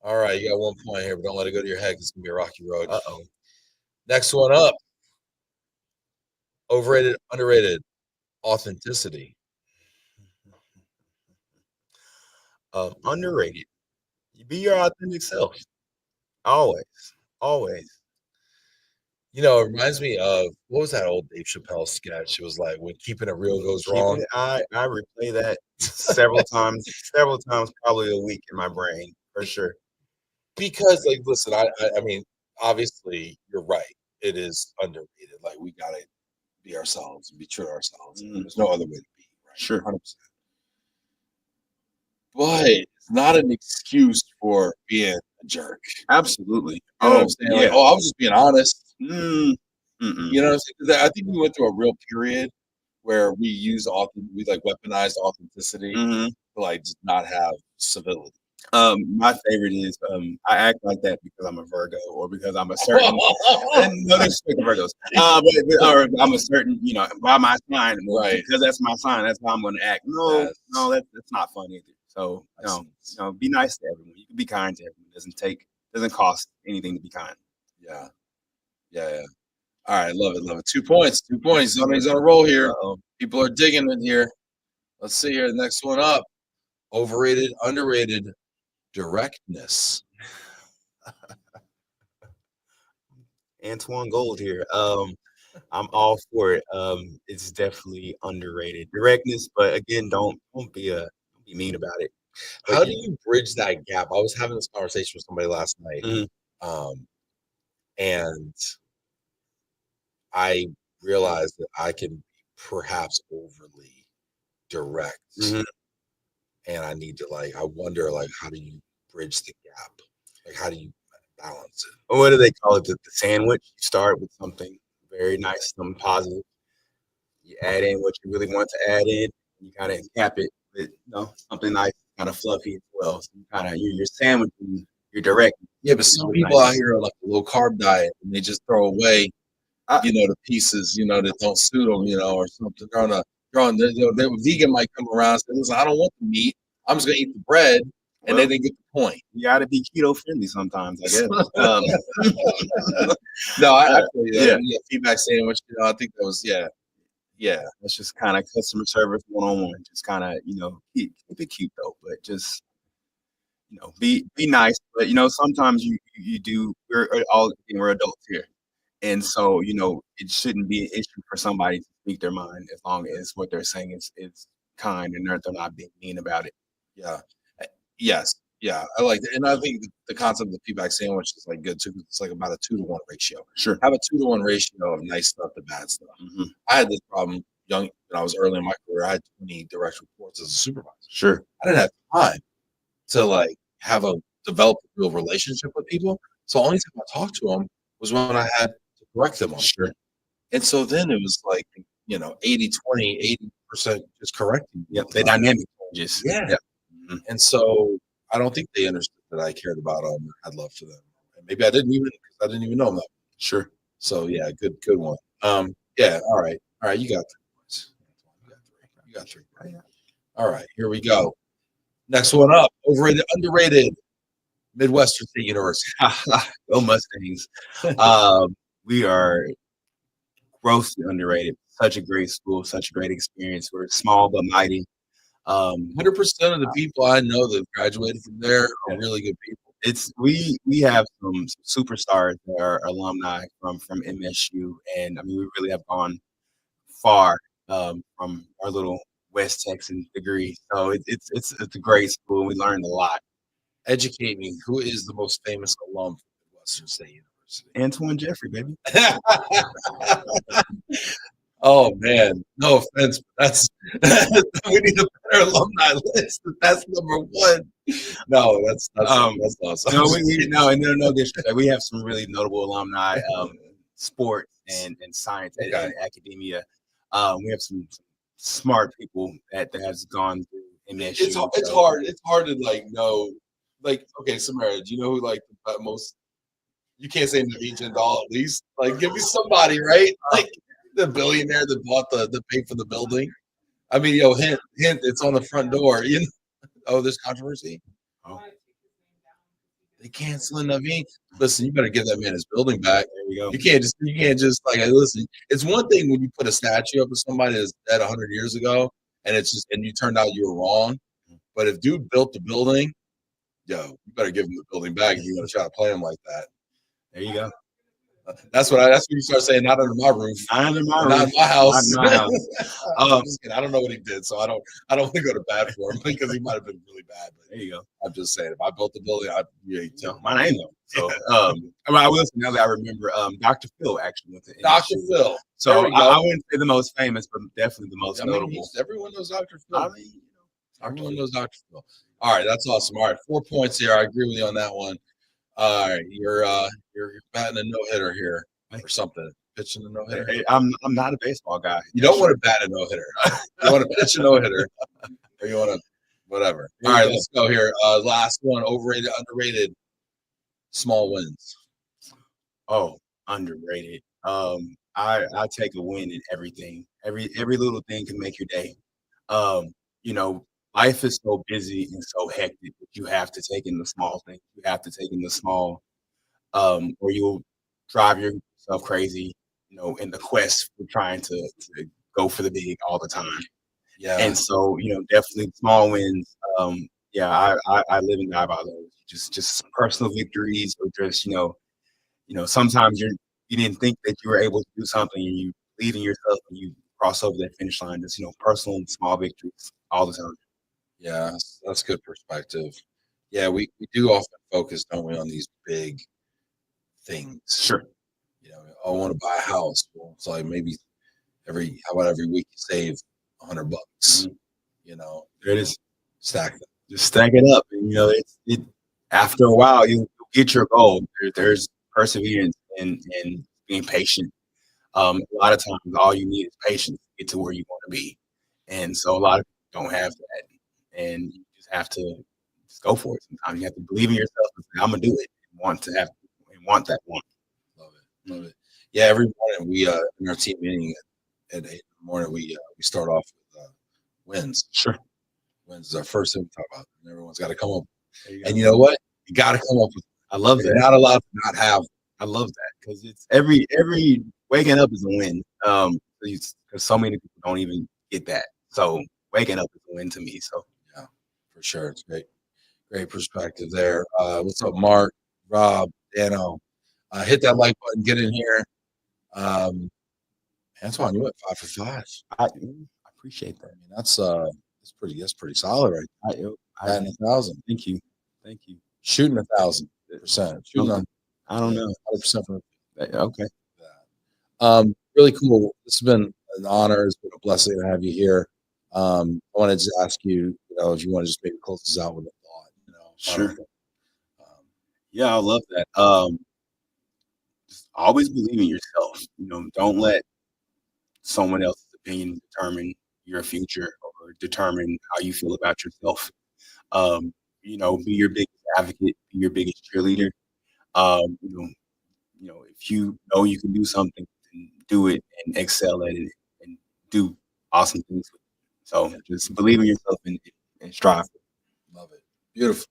All right. You got 1 point here, but don't let it go to your head because it's going to be a rocky road. Uh-oh. Next one up. Overrated, underrated. Authenticity. Underrated. You be your authentic self. Always. Always. It reminds me of what was that old Dave Chappelle sketch? It was like when keeping it real goes wrong. I replay that several times, probably a week in my brain for sure. Because, like, listen, I mean, obviously, you're right. It is underrated. Like, we gotta be ourselves and be true to ourselves. There's no other way to be, right? Sure. 100%. But it's not an excuse for being a jerk. Absolutely. You know what I'm saying? Like, Yeah. oh, I was just being honest. Mm, mm-mm. You know what I'm saying? 'Cause I think we went through a real period where we like weaponized authenticity Mhm. to like just not have civility. My favorite is I act like that because I'm a Virgo or because I'm a certain and no disrespect to Virgos. Or I'm a certain, by my sign, Right. because that's my sign, that's how I'm gonna act. No, that's not fun either. So be nice to everyone. You can be kind to everyone. Doesn't cost anything to be kind. Yeah. Yeah, yeah. All right, love it, love it. 2 points, 2 points. Somebody's on a roll here. Uh-oh. People are digging in here. Let's see here. The next one up. Overrated, underrated directness. Antoine Gold here. I'm all for it. It's definitely underrated directness, but again, don't be mean about it. How do you bridge that gap? I was having this conversation with somebody last night, Mhm. and I realized that I can be perhaps overly direct, Mhm. and I need to I wonder how do you bridge the gap? Like how do you balance it? What do they call it? The sandwich. You start with something very nice, something positive. You add in what you really want to add in. You kind of cap it with something nice, kind of fluffy as well. So you're sandwiching. You're direct. Yeah, but some people out here are like a low carb diet, and they just throw away, I- the pieces, that don't suit them, or something. The vegan might come around and say, "Listen, I don't want the meat. I'm just gonna eat the bread," and then they get the point. You got to be keto friendly sometimes, I guess. No, I feel you. Yeah. Feedback sandwich. I think that was yeah. That's just kind of customer service 101. Just kind of keep it cute though, but just be nice. But sometimes you do. We're adults here, and so it shouldn't be an issue for somebody to speak their mind as long as what they're saying is kind and they're not being mean about it. Yeah. Yes. Yeah. I like that. And I think the concept of the feedback sandwich is good too. It's like about a 2-to-1 ratio. Sure. Have a 2-to-1 ratio of nice stuff to bad stuff. Mm-hmm. I had this problem when I was early in my career. I had 20 direct reports as a supervisor. Sure. I didn't have time to develop a real relationship with people. So the only time I talked to them was when I had to correct them on Sure. And so then it was 80-20, 80% just correcting. Yep. The dynamic changes. Yeah. Yep. Mm-hmm. And so I don't think they understood that I cared about them. Had love for them. And maybe I didn't even know them. Sure. So yeah, good one. Yeah. All right. You got 3 points. You got three. All right. Here we go. Next one up. Overrated, underrated. Midwestern State University. Go Mustangs. We are grossly underrated. Such a great school, such a great experience. We're small but mighty. 100% of the people I know that graduated from there are really good people. We have some superstars that are alumni from MSU, and I mean we really have gone far from our little West Texan degree. So it's a great school. We learned a lot. Educate me. Who is the most famous alum from Midwestern State University? AnTuan Jeffery, baby. Oh man, no offense, but we need a better alumni list. That's number one. No, that's awesome. No disrespect. We have some really notable alumni, sports and science and academia. We have some smart people that has gone through MSU. It's hard. It's hard to know. Okay, Samara, do you know who the most? You can't say Naveen Jindal at least. Give me somebody, right? The billionaire that bought the pay for the building. I mean, hint, it's on the front door. Oh, there's controversy. Oh, they canceling Naveen. Listen, you better give that man his building back. There we go. You can't just listen. It's one thing when you put a statue up of somebody that's dead 100 years ago, and you turned out you were wrong. But if dude built the building, you better give him the building back if you're gonna try to play him like that. There you go. That's what you start saying. Not under my roof. Not under my Not roof. in my house. Not in my house. I'm just kidding. I don't know what he did, so I don't want to go to bat for him because he might have been really bad. But There you go. I'm just saying, if I built the building, No, mine ain't though. So, I will say now that I remember, Dr. Phil actually went to Dr. NSU. Phil. So I wouldn't say the most famous, but definitely the most notable. Everyone knows Dr. Phil. I mean, Everyone knows Dr. Phil. All right, that's awesome. All right, 4 points here. I agree with you on that one. All right, you're batting a no-hitter here or something. Pitching a no-hitter. Hey, I'm not a baseball guy. You don't want to bat a no-hitter. You want to pitch a no-hitter, or you want to whatever. All right, let's go here. Last one: overrated, underrated, small wins. Oh, underrated. I take a win in everything. Every little thing can make your day. You know, life is so busy and so hectic that you have to take in the small things. You have to take in the small, or you'll drive yourself crazy, you know, in the quest for trying to go for the big all the time. Yeah. And so, you know, definitely small wins. Yeah, I live and die by those. Just personal victories, or just, you know, sometimes you didn't think that you were able to do something, and you believe in yourself and you cross over that finish line. Just, you know, personal and small victories all the time. Yeah, that's good perspective. Yeah, we do often focus, don't we, on these big things. Sure. You know, I want to buy a house. Well, it's like maybe how about every week you save $100? Mm-hmm. You know, There it is. stack them. Just stack it up, and you know, it after a while you get your goal. There's perseverance and being patient. A lot of times, all you need is patience to get to where you want to be, and so a lot of people don't have that, and you just have to just go for it. Sometimes you have to believe in yourself and say, "I'm gonna do it," and want that one. Love it. Yeah, every morning we in our team meeting at 8 in the morning we start off with wins. Sure. Wins is our first thing we talk about, and everyone's got to come up. And You you know what? You got to come up with. I love You're that. not allowed to not have. I love that because it's every waking up is a win. Because so many people don't even get that. So waking up is a win to me. So yeah, for sure, it's great perspective there. What's up, Mark, Rob, Dano? Hit that like button, get in here. AnTuan, you went 5 for 5. I appreciate that. I mean, that's pretty solid, right? Batting 1,000. Thank you. Shooting 1,000%. Shooting on. I don't know. 100% from. Okay. Really cool. This has been an honor. It's been a blessing to have you here. I wanted to ask you, if you want to just maybe close this out with a thought. Sure. Yeah, I love that. Just always believe in yourself. You know, don't let someone else's opinion determine your future or determine how you feel about yourself. You know, be your biggest advocate, be your biggest cheerleader. You know, if you know you can do something, then do it and excel at it and do awesome things with it. So just believe in yourself and strive. Love it. Beautiful.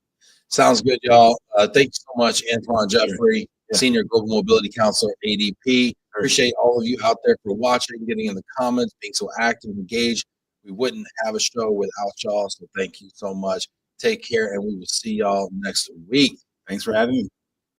Sounds good, y'all. Thank you so much, AnTuan Jeffery, Senior Global Mobility Counselor, ADP. Appreciate all of you out there for watching, getting in the comments, being so active and engaged. We wouldn't have a show without y'all, so thank you so much. Take care, and we will see y'all next week. Thanks for having me.